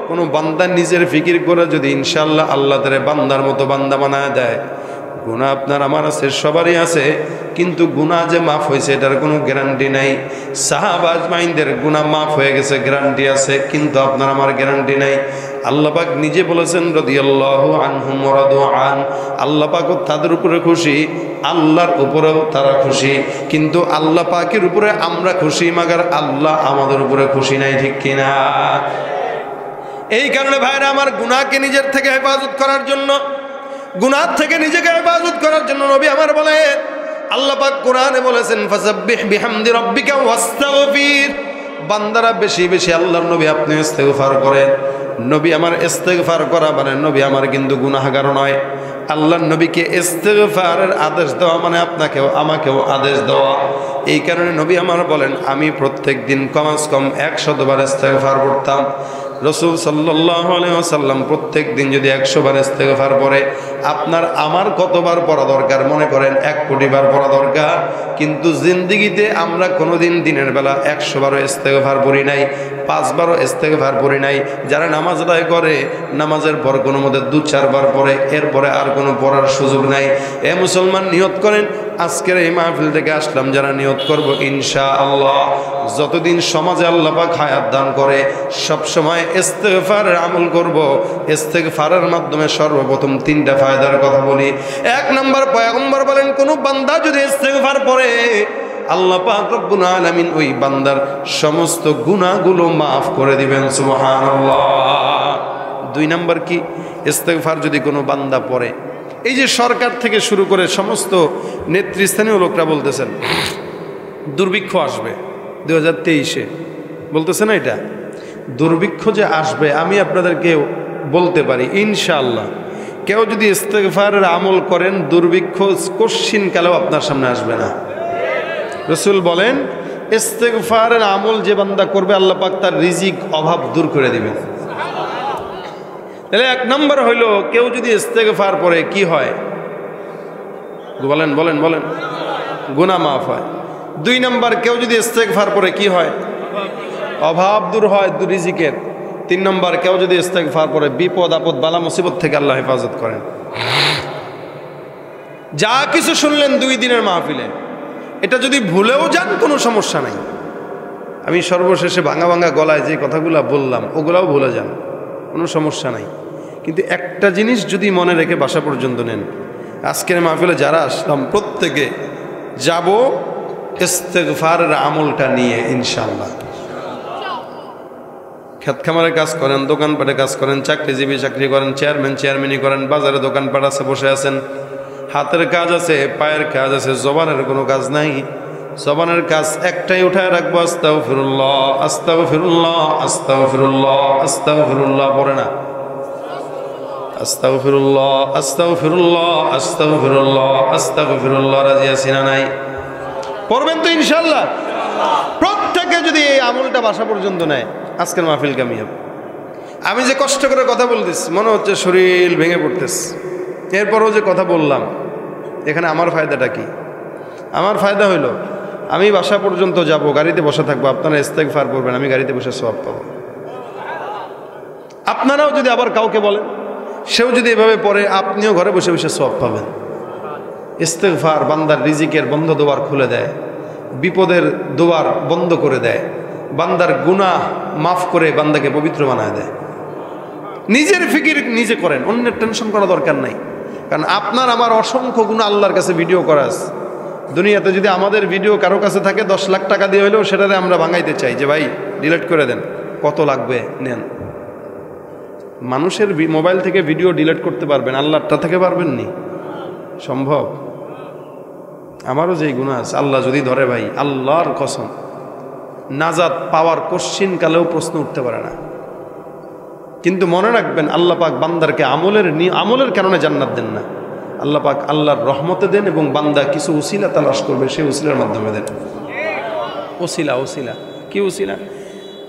কোনো বান্দা নিজের ফিকির করে যদি ইনশাল্লাহ আল্লাহ তারে বান্দার মতো বান্দা বানায় দেয়, গুনাহ আপনার আমার আছে, সবারই আছে, কিন্তু গুনাহ যে মাফ হয়েছে এটার কোনো গ্যারান্টি নাই। সাহাবা আজমাইনদের গুনাহ মাফ হয়ে গেছে, গ্যারান্টি আছে, কিন্তু আপনার আমার গ্যারান্টি নাই। আল্লাহ পাক নিজে বলেছেন রাদিয়াল্লাহু আনহুম ওয়া রাদু আন, আল্লাহ পাকও তাদের উপরে খুশি, আল্লাহর উপরেও তারা খুশি, কিন্তু আল্লাহ পাকের উপরে আমরা খুশি, মাগার আল্লাহ আমাদের উপরে খুশি নাই। ঠিক কিনা? এই কারণে ভাইরা আমার, গুনাহকে নিজের থেকে হেফাজত করার জন্য, গুনাহ থেকে নিজেকে হেফাজত করার জন্য নবী আমার বলেন, আল্লাহ পাক কোরআনে বলেছেন, ফাসাব্বিহ বিহামদি রাব্বিকা ওয়াস্তাগফির। বান্দারা বেশি বেশি আল্লাহর নবী আপনি ইস্তেগফার করেন। নবী আমার ইস্তেগফার করা মানে নবী আমার কিন্তু গুনাহগার নয়। আল্লাহর নবীকে ইস্তেগফারের আদেশ দেওয়া মানে আপনাকেও আমাকেও আদেশ দেওয়া। এই কারণে নবী আমার বলেন, আমি প্রত্যেক দিন কমাস কম 100 বার ইস্তেগফার করতাম। রসুল সাল্লাল্লাহু আলাইহি ওয়াসাল্লাম প্রত্যেক দিন যদি 100 বার ইস্তেগফার পড়ে, আপনার আমার কতবার পড়া দরকার? মনে করেন 1 কোটি বার পড়া দরকার। কিন্তু জিন্দেগিতে আমরা কোনোদিন দিনের বেলা 100 বারও ইস্তেগফার পড়ি নাই, 5 বারও ইস্তেগফার পড়ি নাই। যারা নামাজ আদায় করে, নামাজের পর কোনো মধ্যে 2-4 বার পড়ে, এরপরে আর কোনো পড়ার সুযোগ নাই। এ মুসলমান, নিয়ত করেন, আজকের এই মাহফিল থেকে আসলাম যারা নিয়ত করব, ইনশাআল্লাহ যতদিন সমাজে আল্লাহ পাক হায়াত দান করে সব সময় ইস্তেগফারের আমল করব। ইস্তেগফারের মাধ্যমে সর্বপ্রথম 3টা ফায়দার কথা বলি। 1 নম্বর, পয়গম্বর বলেন, কোন বান্দা যদি ইস্তেগফার পড়ে, আল্লাহ পাক রব্বুল আলামিন ওই বান্দার সমস্ত গুনাহগুলো মাফ করে দিবেন। সুবহানাল্লাহ। 2 নম্বর কি? ইস্তেগফার যদি কোনো বান্দা পড়ে, এই যে সরকার থেকে শুরু করে সমস্ত নেতৃস্থানীয় লোকরা বলতেছেন দুর্ভিক্ষ আসবে 2023-এ, বলতেছে না? এটা দুর্ভিক্ষ যে আসবে, আমি আপনাদেরকে বলতে পারি ইনশাআল্লাহ কেউ যদি ইস্তেগফারের আমল করেন, দুর্ভিক্ষ কোশ্চিনকালেও আপনার সামনে আসবে না। রাসূল বলেন, ইস্তেগফারের আমল যে বান্দা করবে, আল্লাহ পাক তার রিজিক অভাব দূর করে দিবেন। তাহলে 1 নম্বর হইল, কেউ যদি ইস্তেগফার পড়ে কি হয়? বলেন বলেন বলেন, গুনাহ মাফ হয়। 2 নম্বর, কেউ যদি ইস্তেগফার পড়ে কি হয়? অভাব দূর হয়, রিজিকের। 3 নম্বর, কেউ যদি ইস্তেগফার পড়ে, বিপদ আপদ বালা মুসিবত থেকে আল্লাহ হেফাজত করেন। যা কিছু শুনলেন 2 দিনের মাহফিলে, এটা যদি ভুলেও যান কোনো সমস্যা নাই। আমি সর্বশেষে ভাঙা ভাঙা গলায় যে কথাগুলো বললাম ওগুলাও ভুলে যান, কোনো সমস্যা নাই। কিন্তু একটা জিনিস যদি মনে রেখে বাসা পর্যন্ত নেন, আজকের মাহফিলে যারা আসলাম প্রত্যেকে যাব ইস্তেগফারের আমলটা নিয়ে ইনশাআল্লাহ। খেত খামারে কাজ করেন, দোকানপাটে কাজ করেন, চাকরিজীবী চাকরি করেন, চেয়ারম্যানি করেন, বাজারে দোকানপাট আছে, বসে আছেন, হাতের কাজ আছে, পায়ের কাজ আছে, জবানের কোনো কাজ নাই। জবানের কাজ একটাই উঠায় রাখবো, আস্তাগফিরুল্লাহ আস্তাগফিরুল্লাহ আস্তাগফিরুল্লাহ আস্তাগফিরুল্লাহ। পড়ে না? আস্তাগফিরুল্লাহ আস্তাগফিরুল্লাহ আস্তাগফিরুল্লাহ আস্তাগফিরুল্লাহ। রাজি আছি না নাই? পড়বেন তো ইনশাআল্লাহ। প্রত্যেকে যদি এই আমলটা বাসা পর্যন্ত নেয়, আজকের মাহফিল কামিয়াব। আমি যে কষ্ট করে কথা বলতেছি, মনে হচ্ছে শরীর ভেঙে পড়তেছে, এরপরও যে কথা বললাম, এখানে আমার ফায়দাটা কি? আমার ফায়দা হইলো আমি বাসা পর্যন্ত যাব, গাড়িতে বসে থাকবো, আপনারা ইস্তেগফার করবেন, আমি গাড়িতে বসে সওয়াব পাবো। আপনারাও যদি আবার কাউকে বলেন, সেও যদি এভাবে পড়ে, আপনিও ঘরে বসে বসে সওয়াব পাবেন। ইস্তেগফার বান্দার রিজিকের বন্ধ দুয়ার খুলে দেয়, বিপদের দুয়ার বন্ধ করে দেয়, বান্দার গুনাহ মাফ করে বান্দাকে পবিত্র বানায় দেয়। নিজের ফিকির নিজে করেন, অন্যের টেনশন করা দরকার নাই। কারণ আপনার আমার অসংখ্য গুনাহ আল্লাহর কাছে ভিডিও করা আছে। দুনিয়াতে যদি আমাদের ভিডিও কারো কাছে থাকে 10 লাখ টাকা দিয়ে হলেও সেটারে আমরা ভাঙাইতে চাই যে ভাই ডিলিট করে দেন, কত লাগবে নেন। মানুষের মোবাইল থেকে ভিডিও ডিলিট করতে পারবেন, আল্লাহরটা থেকে পারবেন নি? সম্ভব? আমারও যেই গুনাহ আছে, আল্লাহ যদি ধরে ভাই, আল্লাহর কসম নাজাত পাওয়ার কোশ্চিন কালেও প্রশ্ন উঠতে পারে না। কিন্তু মনে রাখবেন, আল্লাহ পাক বান্দারকে আমলের কারণে জান্নাত দেন না, আল্লাহ পাক আল্লাহর রহমতে দেন এবং বান্দা কিছু উসিলা তালাশ করবে, সেই উসিলার মাধ্যমে দেন। ওসিলা কি উসিলা?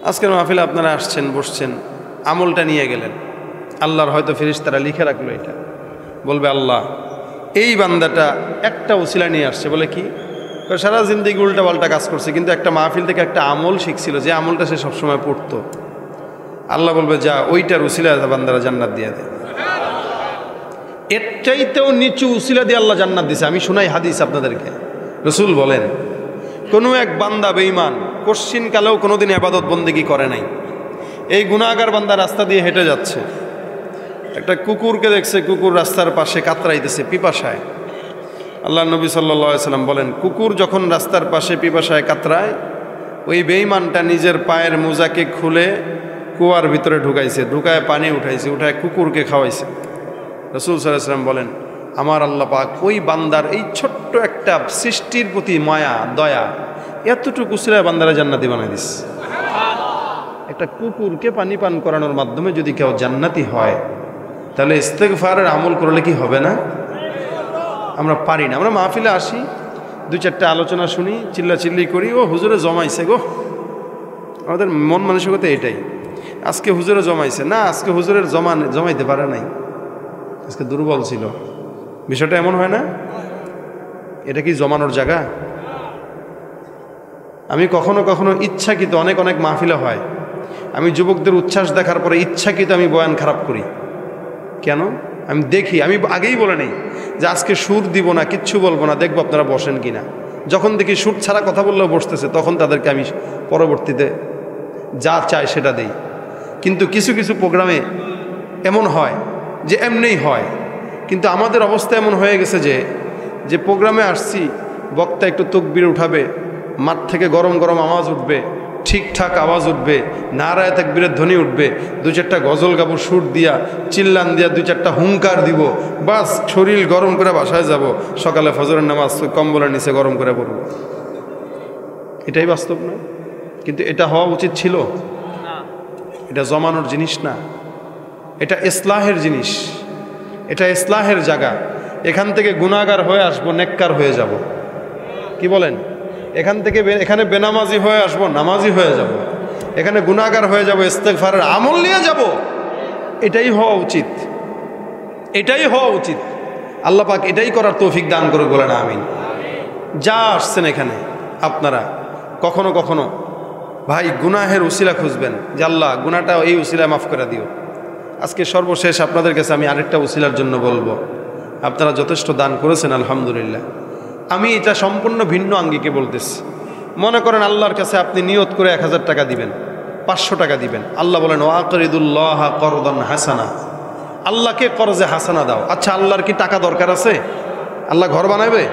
আজকের মাহফিলে আপনারা আসছেন, বসছেন, আমলটা নিয়ে গেলেন, আল্লাহর হয়তো ফেরেশতারা লিখে রাখলো, এটা বলবে আল্লাহ এই বান্দাটা একটা উসিলা নিয়ে আসছে। বলে কি? সারা জিন্দেগি উল্টা পাল্টা কাজ করছে, কিন্তু একটা মাহফিল থেকে একটা আমল শিখছিল, যে আমলটা সে সবসময় পড়তো। আল্লাহ বলবে যা, ওইটার উসিলা বান্দারা জান্নাত দিয়ে দেয়। এর চাইতেও নিচু উসিলা দিয়ে আল্লাহ জান্নাত দিছে। আমি শোনাই হাদিস আপনাদেরকে। রসুল বলেন, কোনো এক বান্দা বেঈমান কোশ্চিন কালেও কোনোদিন ইবাদত বন্দেগী করে নাই, এই গুনাহগার বান্দা রাস্তা দিয়ে হেঁটে যাচ্ছে, একটা কুকুরকে দেখছে, কুকুর রাস্তার পাশে কাতরাইতেছে পিপাসায়। আল্লাহ নবী সাল্লাল্লাহু আলাইহি সাল্লাম বলেন, কুকুর যখন রাস্তার পাশে পিপাসায় কাতরায়, ওই বেঈমানটা নিজের পায়ের মোজাকে খুলে কুয়ার ভিতরে ঢুকায় পানি উঠাইছে, উঠায় কুকুরকে খাওয়াইছে। রাসূল সাল্লাল্লাহু আলাইহি সাল্লাম বলেন, আমার আল্লাহ পাক ওই বান্দার এই ছোট্ট একটা সৃষ্টির প্রতি মায়া দয়া, এতটুকু উসিলায় বান্দারা জান্নাতি বানাই দিস। একটা কুকুরকে পানি পান করানোর মাধ্যমে যদি কেউ জান্নাতি হয়, তাহলে ইস্তেগফারের আমল করলে কি হবে না? আমরা পারি না। আমরা মাহফিলে আসি, 2-4টা আলোচনা শুনি, চিল্লাচিল্লি করি, ও হুজুরে জমাইছে গো। আমাদের মন মানসিকতা এটাই, আজকে হুজুরে জমাইছে না, আজকে হুজুরের জমাইতে পারে নাই, আজকে দুর্বল ছিল। বিষয়টা এমন হয় না? এটা কি জমানোর জায়গা? আমি কখনো কখনো ইচ্ছাকৃত, অনেক মাহফিলে হয়, আমি যুবকদের উচ্ছ্বাস দেখার পরে ইচ্ছাকৃত আমি বয়ান খারাপ করি। কেন? আমি দেখি, আমি আগেই বলে নেই যে আজকে সুর দিব না, কিচ্ছু বলবো না, দেখবো আপনারা বসেন কিনা। যখন দেখি সুর ছাড়া কথা বললেও বসতেছে, তখন তাদেরকে আমি পরবর্তীতে যা চাই সেটা দেই। কিন্তু কিছু কিছু প্রোগ্রামে এমন হয় যে এমনিই হয়, কিন্তু আমাদের অবস্থা এমন হয়ে গেছে যে প্রোগ্রামে আসছি, বক্তা একটু তাকবীর উঠাবে, মাঠ থেকে গরম গরম আওয়াজ উঠবে, ঠিকঠাক আওয়াজ উঠবে, নারায়ে তাকবীরের ধ্বনি উঠবে, 2-4টা গজল গাবো সুর দিয়া, চিল্লান দিয়া 2-4টা হুঙ্কার দিব, বাস শরীর গরম করে বাসায় যাব, সকালে ফজরের নামাজ কম্বলের নিচে গরম করে পড়ব। এটাই বাস্তব না? কিন্তু এটা হওয়া উচিত ছিল? এটা জমানোর জিনিস না, এটা ইসলাহের জিনিস, এটা ইসলাহের জায়গা। এখান থেকে গুনাহগার হয়ে আসবো, নেককার হয়ে যাব। কি বলেন? এখানে বেনামাজি হয়ে আসবো, নামাজি হয়ে যাব। এখানে গুনাহগার হয়ে যাব, ইস্তেগফারের আমল নিয়ে যাব। এটাই হওয়া উচিত, এটাই হওয়া উচিত। আল্লাহ পাক এটাই করার তৌফিক দান করে, বলেন আমিন। যা আসছেন এখানে আপনারা কখনো কখনো ভাই গুনাহের উসিলা খুঁজবেন, যে আল্লাহ গুনাহটা এই উসিলায় মাফ করে দিও। আজকে সর্বশেষ আপনাদের কাছে আমি আরেকটা উসিলার জন্য বলবো, আপনারা যথেষ্ট দান করেছেন আলহামদুলিল্লাহ। আমি এটা সম্পূর্ণ ভিন্ন আঙ্গিকে বলতেছি। মনে করেন আল্লাহর কাছে আপনি নিয়ত করে 1000 টাকা দিবেন, 500 টাকা দিবেন। আল্লাহ বলেন ওয়াকরিদুল্লাহ করদান হাসানা, আল্লাহকে করজে হাসানা দাও। আচ্ছা, আল্লাহর কি টাকা দরকার আছে? আল্লাহ ঘর বানাবে?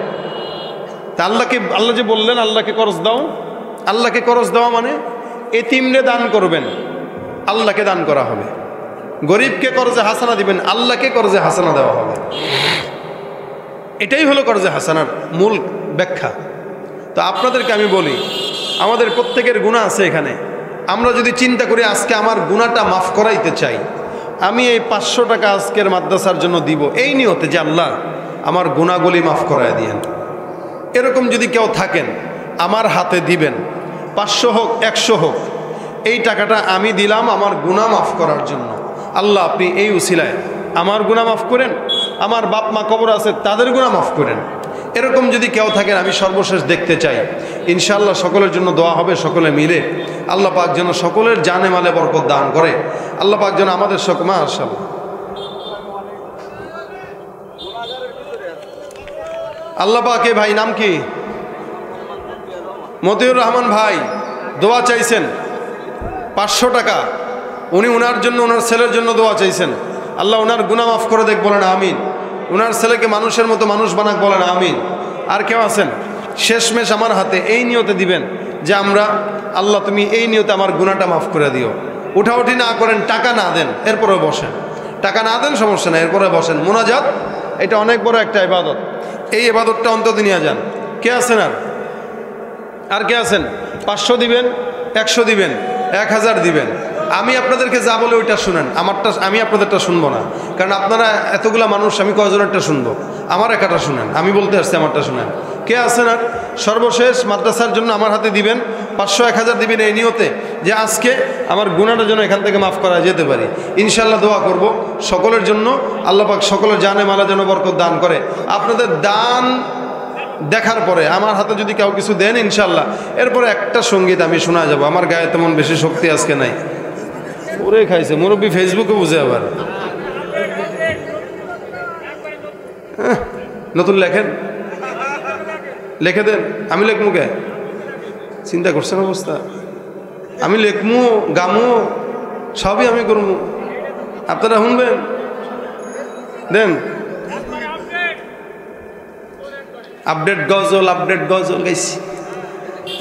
তা আল্লাহ যে বললেন আল্লাহকে করজ দাও, আল্লাহকে করজ দেওয়া মানে এতিমরে দান করবেন, আল্লাহকে দান করা হবে। গরিবকে করজে হাসানা দিবেন, আল্লাহকে করজে হাসানা দেওয়া হবে। এটাই হলো করজে হাসানার মূল ব্যাখ্যা। তো আপনাদেরকে আমি বলি, আমাদের প্রত্যেকের গুনাহ আছে এখানে। আমরা যদি চিন্তা করি আজকে আমার গুনাহটা মাফ করাইতে চাই, আমি এই 500 টাকা আজকের মাদ্রাসার জন্য দিব, এই নিয়তে যে আল্লাহ আমার গুনাহগুলি মাফ করায় দিয়েন। এরকম যদি কেউ থাকেন, আমার হাতে দিবেন, 500 হোক 100 হোক, এই টাকাটা আমি দিলাম আমার গুনাহ মাফ করার জন্য। আল্লাহ আপনি এই উসিলায় আমার গুনাহ মাফ করেন, আমার বাপ মা কবর আছে তাদের গুনাহ মাফ করেন। এরকম যদি কেউ থাকেন আমি সর্বশেষ দেখতে চাই। ইনশাআল্লাহ সকলের জন্য দোয়া হবে, সকলে মিলে। আল্লাহ পাক যেন সকলের জানে মালে বরকত দান করে। আল্লাহ পাক যেন আমাদের মাশাআল্লাহ। আল্লাহ পাক, এ ভাই নাম কি? মতিউর রহমান ভাই দোয়া চাইছেন 500 টাকা। উনি ওনার জন্য, ওনার ছেলের জন্য দোয়া চাইছেন। আল্লাহ ওনার গুনাহ মাফ করে দেখ, বলেন আমিন। ওনার ছেলেকে মানুষের মতো মানুষ বানাক, বলেন আমিন। আর কেউ আছেন? শেষমেশ আমার হাতে এই নিয়তে দিবেন যে আমরা, আল্লাহ তুমি এই নিয়তে আমার গুনাহটা মাফ করে দিও। উঠাউঠি না করেন, টাকা না দেন, এরপরে বসেন। টাকা না দেন সমস্যা নেই, এরপরে বসেন। মোনাজাত এটা অনেক বড় একটা ইবাদত। এই ইবাদতটা অন্তত নিয়ে যান। কে আছেন? আর কে আছেন? 500 দিবেন, 100 দিবেন, 1000 দিবেন। আমি আপনাদেরকে যা বলে ওইটা শুনেন, আমারটা আমি আপনাদেরটা শুনবো না। কারণ আপনারা এতগুলা মানুষ, আমি কয়জনেরটা শুনবো? আমার একাটা শুনেন। আমি বলতে আসছি, আমারটা শুনেন। কে আছেন? আর সর্বশেষ মাদ্রাসার জন্য আমার হাতে দিবেন 500 1000 দিবেন এই নিয়তে যে আজকে আমার গুনাহটা যেন এখান থেকে মাফ করা যেতে পারি। ইনশাআল্লাহ দোয়া করব সকলের জন্য। আল্লাহ পাক সকলের জানে মালা যেন বরকত দান করে। আপনাদের দান দেখার পরে আমার হাতে যদি কেউ কিছু দেন ইনশাআল্লাহ, এরপরে একটা সঙ্গীত আমি শোনা যাব। আমার গায়ে তেমন বেশি শক্তি আজকে নাই। ওরে খাইছে মুরব্বী, ফেসবুকে বুঝে আবার নতুন লেখেন, লিখে দেন। আমি লেখমু কে? চিন্তা করছেন অবস্থা? আমি লেখমু, গামু, সবই আমি করবো, আপনারা শুনবেন। দেন আপডেট গজল, আপডেট গজল গাইছি।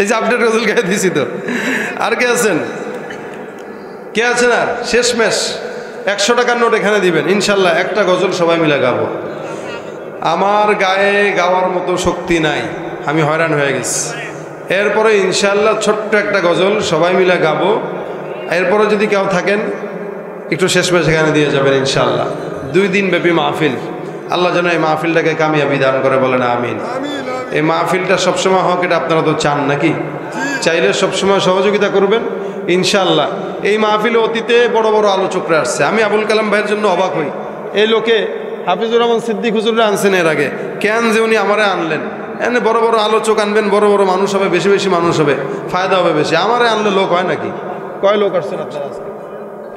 এই যে আপডেট গজল গাই দিছি তো। আর কে আছেন? কে আছেন? আর শেষমেশ 100 টাকার নোট এখানে দিবেন ইনশাল্লাহ। একটা গজল সবাই মিলে গাবো। আমার গায়ে গাওয়ার মতো শক্তি নাই, আমি হয়রান হয়ে গেছি। এরপরে ইনশাল্লাহ ছোট্ট একটা গজল সবাই মিলে গাবো। এরপরে যদি কেউ থাকেন একটু শেষমেশ এখানে দিয়ে যাবেন ইনশাল্লাহ। 2 দিন ব্যাপী মাহফিল। আল্লাহ যেন এই মাহফিলটাকে কামিয়াবি দান করে, বলেন আমিন। এই মাহফিলটা সবসময় হোক, এটা আপনারা তো চান নাকি? চাইলে সবসময় সহযোগিতা করবেন ইনশাল্লাহ। এই মাহফিলে অতীতে বড় বড় আলোচকরা আসছে। আমি আবুল কালাম ভাইয়ের জন্য অবাক হই। এই লোকে হাফিজুর রহমান সিদ্দিক হুজুররা আনছেন এর আগে, কেন যে উনি আমারে আনলেন? এনে বড় বড় আলোচক আনবেন, বড় বড় মানুষ হবে, বেশি বেশি মানুষ হবে, ফায়দা হবে বেশি। আমারে আনলে লোক হয় নাকি? কয় লোক আসছেন আপনারা আজকে?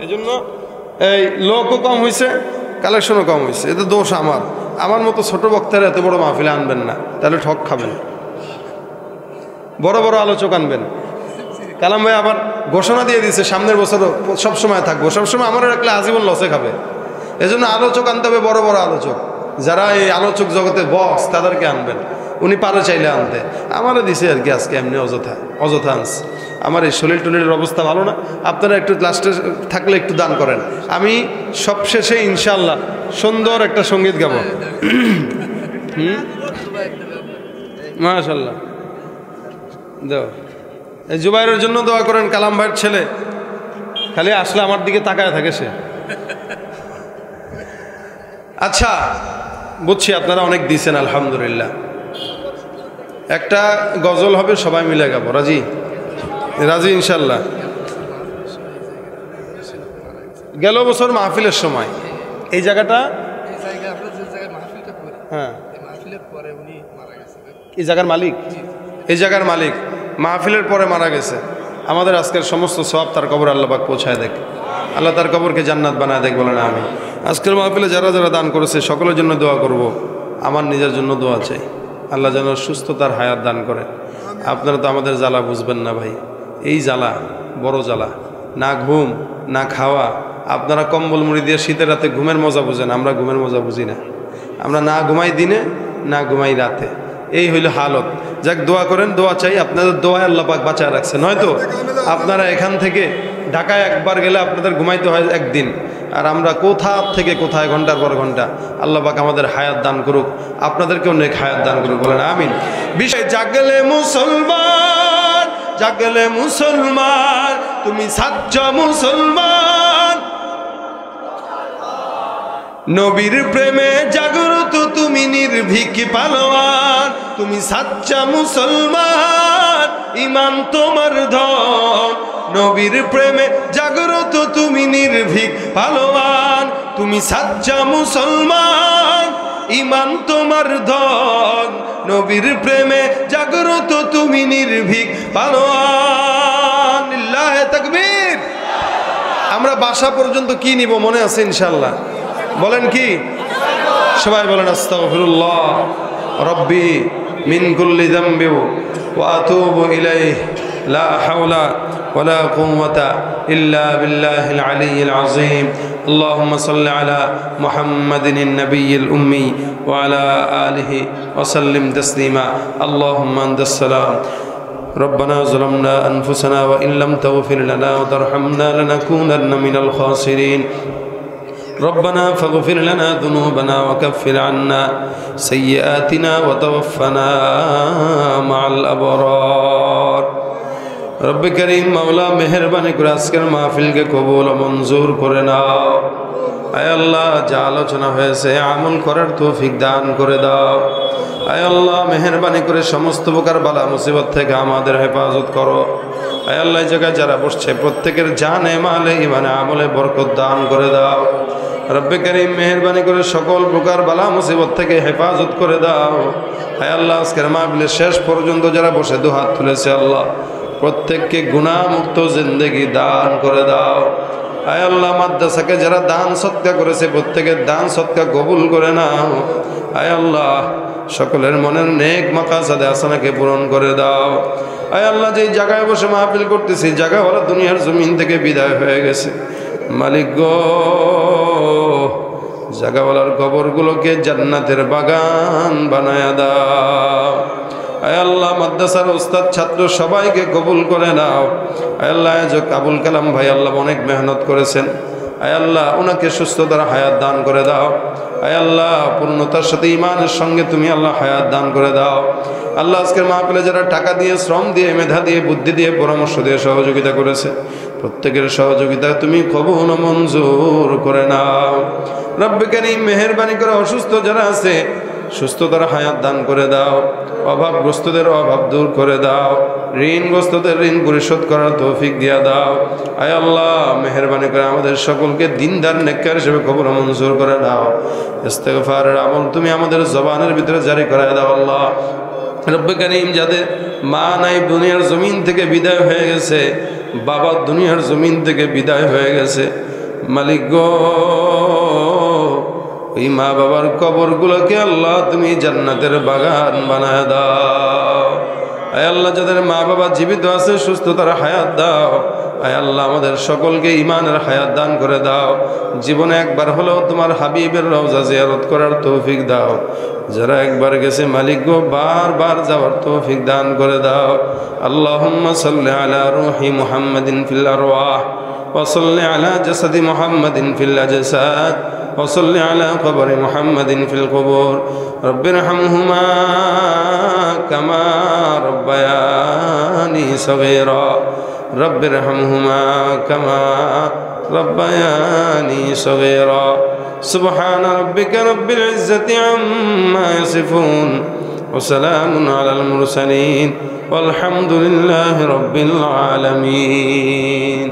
এই জন্য এই লোকও কম হয়েছে, কালেকশনও কম হয়েছে। এতে দোষ আমার। আমার মতো ছোট বক্তারা এত বড় মাহফিলে আনবেন না, তাহলে ঠক খাবেন। বড় বড় আলোচক আনবেন। কালাম ভাই আবার ঘোষণা দিয়ে দিয়েছে সামনের বছরও সবসময় থাকবো। সবসময় আমার রাখলে আজীবন লসে খাবে। এজন্য আলোচক আনতে হবে, বড় বড় আলোচক, যারা এই আলোচক জগতে বস, তাদেরকে আনবেন। উনি পারে চাইলে আনতে, আমারও দিছে আর কি। আজকে এমনি অযথা আনছে। আমার এই শরীর টলির অবস্থা ভালো না। আপনারা একটু লাস্টে থাকলে একটু দান করেন। আমি সবশেষে ইনশাল্লাহ সুন্দর একটা সঙ্গীত গাব। মাশাল্লাহ দাও। এই জুবাইরের জন্য দোয়া করেন, কালাম ভাইয়ের ছেলে। খালি আসলে আমার দিকে তাকায় থাকে সে। আচ্ছা বুঝছি আপনারা অনেক দিয়েছেন, আলহামদুলিল্লাহ। একটা গজল হবে, সবাই মিলে গাবো। রাজি? রাজি ইনশাল্লাহ। গেল বছর মাহফিলের সময় এই জায়গাটা, হ্যাঁ এই জায়গার মালিক, এই জায়গার মালিক মাহফিলের পরে মারা গেছে। আমাদের আজকের সমস্ত সওয়াব তার কবর আল্লাহ পাক পৌঁছায় দেখ। আল্লাহ তার কবরকে জান্নাত বানায় দেখ, বলেন আমি। আজকের মাহফিলে যারা যারা দান করেছে সকলের জন্য দোয়া করব। আমার নিজের জন্য দোয়া চাই, আল্লাহ যেন সুস্থতার হায়াত দান করে। আপনারা তো আমাদের জ্বালা বুঝবেন না ভাই। এই জ্বালা বড় জ্বালা, না ঘুম না খাওয়া। আপনারা কম্বল মুড়ি দিয়ে শীতের রাতে ঘুমের মজা বুঝেন, আমরা ঘুমের মজা বুঝি না। আমরা না ঘুমাই দিনে, না ঘুমাই রাতে। এই হইল হালত। যাক দোয়া করেন, দোয়া চাই। আপনাদের দোয়ায় আল্লাহ পাক বাঁচায় রাখছে। নয়তো আপনারা এখান থেকে ঢাকায় একবার গেলে আপনাদের ঘুমাইতে হয় একদিন, আর আমরা কোথা থেকে কোথায় ঘন্টার পর ঘন্টা। আল্লাহ পাক আমাদের হায়াত দান করুক, আপনাদেরকেও নেক হায়াত দান করুক, বলেন আমিন। বিষয় জাগলে মুসলমান, জাগলে মুসলমান, তুমি সাচ্চা মুসলমান। নবীর প্রেমে জাগ্রত তুমি নির্ভীক পালোয়ান, তুমি সাচ্চা মুসলমান, ইমান তোমার ধন। নবীর প্রেমে জাগ্রত তুমি নির্ভীক পালোয়ান, তুমি সাচ্চা মুসলমান, ইমান তোমার ধন। নবীর প্রেমে জাগ্রত তুমি নির্ভীক পালোয়ান। লিল্লাহে তাকবীর। আমরা বাসা পর্যন্ত কি নিব মনে আছে ইনশাআল্লাহ? বলেন কি? সবাই বলেন আস্তাগফিরুল্লাহ রব্বি মিন কুল্লি যামবি ওয়া আতুবু ইলাইহি লা হাওলা ওয়ালা কুওয়াতা ইল্লা বিল্লাহিল আলিয়্যিল আযীম। اللهم صل على محمد النبي الأمي وعلى آله وسلم تسليما. اللهم أنت السلام. ربنا ظلمنا أنفسنا وإن لم تغفر لنا وترحمنا لنكونن من الخاسرين. ربنا فاغفر لنا ذنوبنا وكفر عنا سيئاتنا وتوفنا مع الأبرار. رب كريم مولا মেহেরবানি করে আজকের মাহফিলকে কবুল ও মঞ্জুর করে নাও। আয় আল্লাহ, যা আলোচনা হয়েছে আমল করার তৌফিক দান করে দাও। আয় আল্লাহ, মেহেরবানি করে সমস্ত প্রকার বালা মুসিবত থেকে আমাদের হেফাজত করো। আয় আল্লাহ, এই জায়গায় যারা বসছে প্রত্যেকের জানে মালে ইমানে আমলে বরকত দান করে দাও। রব্বে করিম মেহেরবানি করে সকল প্রকার বালা মুসিবত থেকে হেফাজত করে দাও। আয় আল্লাহ, আজকের মাহফিলের শেষ পর্যন্ত যারা বসে দুহাত তুলেছে আল্লাহ প্রত্যেককে গুনাহমুক্ত জিন্দেগি দান করে দাও। আয় আল্লাহ, মাদ্রাসাকে যারা দান সৎকা করেছে প্রত্যেকের দান সৎকা কবুল করে নাও। আয় আল্লাহ, সকলের মনের নেক মাকাসাদে হাসানাকে পূরণ করে দাও। আয় আল্লাহ, যেই জায়গায় বসে মাহফিল করতেছি জায়গাওয়ালা দুনিয়ার জমিন থেকে বিদায় হয়ে গেছে মালিক গো, জায়গাওয়ালার কবরগুলোকে জান্নাতের বাগান বানায়া দাও। আয় আল্লাহ, মাদ্রাসার উস্তাদ ছাত্র সবাইকে কবুল করে নাও। আয় আল্লাহ, আবুল কালাম ভাই আল্লাহ অনেক মেহনত করেছেন। আয় আল্লাহ, ওনাকে সুস্থতার হায়াত দান করে দাও। আয় আল্লাহ, পূর্ণতার সাথে ইমানের সঙ্গে তুমি আল্লাহ হায়াত দান করে দাও। আল্লাহ, আজকের মাহফিলে যারা টাকা দিয়ে, শ্রম দিয়ে, মেধা দিয়ে, বুদ্ধি দিয়ে, পরামর্শ দিয়ে সহযোগিতা করেছে প্রত্যেকের সহযোগিতা তুমি কবুল ও মঞ্জুর করে নাও। রব্বে কারীম মেহেরবানি করে অসুস্থ যারা আছে সুস্থতার হায়াত দান করে দাও। অভাবগ্রস্তদের অভাব দূর করে দাও। ঋণগ্রস্তদের ঋণ পরিশোধ করার তৌফিক দিয়া দাও। আয় আল্লাহ, মেহেরবানি করে আমাদের সকলকে দিনদার নেককার হিসেবে কবুল ও মঞ্জুর করে দাও। ইস্তেগফারের আমল তুমি আমাদের জবানের ভিতরে জারি করে দাও আল্লাহ। রব্বে কারীম, যাদের মা নাই দুনিয়ার জমিন থেকে বিদায় হয়ে গেছে, বাবা দুনিয়ার জমিন থেকে বিদায় হয়ে গেছে মালিক গো, ওই মা বাবার কবরগুলোকে আল্লাহ তুমি জান্নাতের বাগান বানায় দাও। আয় আল্লাহ, যাদের মা বাবা জীবিত আছে সুস্থতার হায়াত দাও। আয় আল্লাহ, আমাদের সকলকে ইমানের হায়াত দান করে দাও। জীবনে একবার হলেও তোমার হাবিবের রওজা জিয়ারত করার তৌফিক দাও। যারা একবার গেছে মালিক গো, বারবার যাওয়ার তৌফিক দান করে দাও। আল্লাহুম্মা সাল্লি আলা রূহি মুহাম্মাদিন ফিল আরওয়াহ ওয়া সাল্লি আলা জাসাদি মুহাম্মাদিন ফিল আজসাদ وصل على قبر محمد في القبور رب ارحمهما كما ربياني صغيرا رب ارحمهما كما ربياني صغيرا سبحان ربك رب العزة عما يصفون وسلام على المرسلين والحمد لله رب العالمين.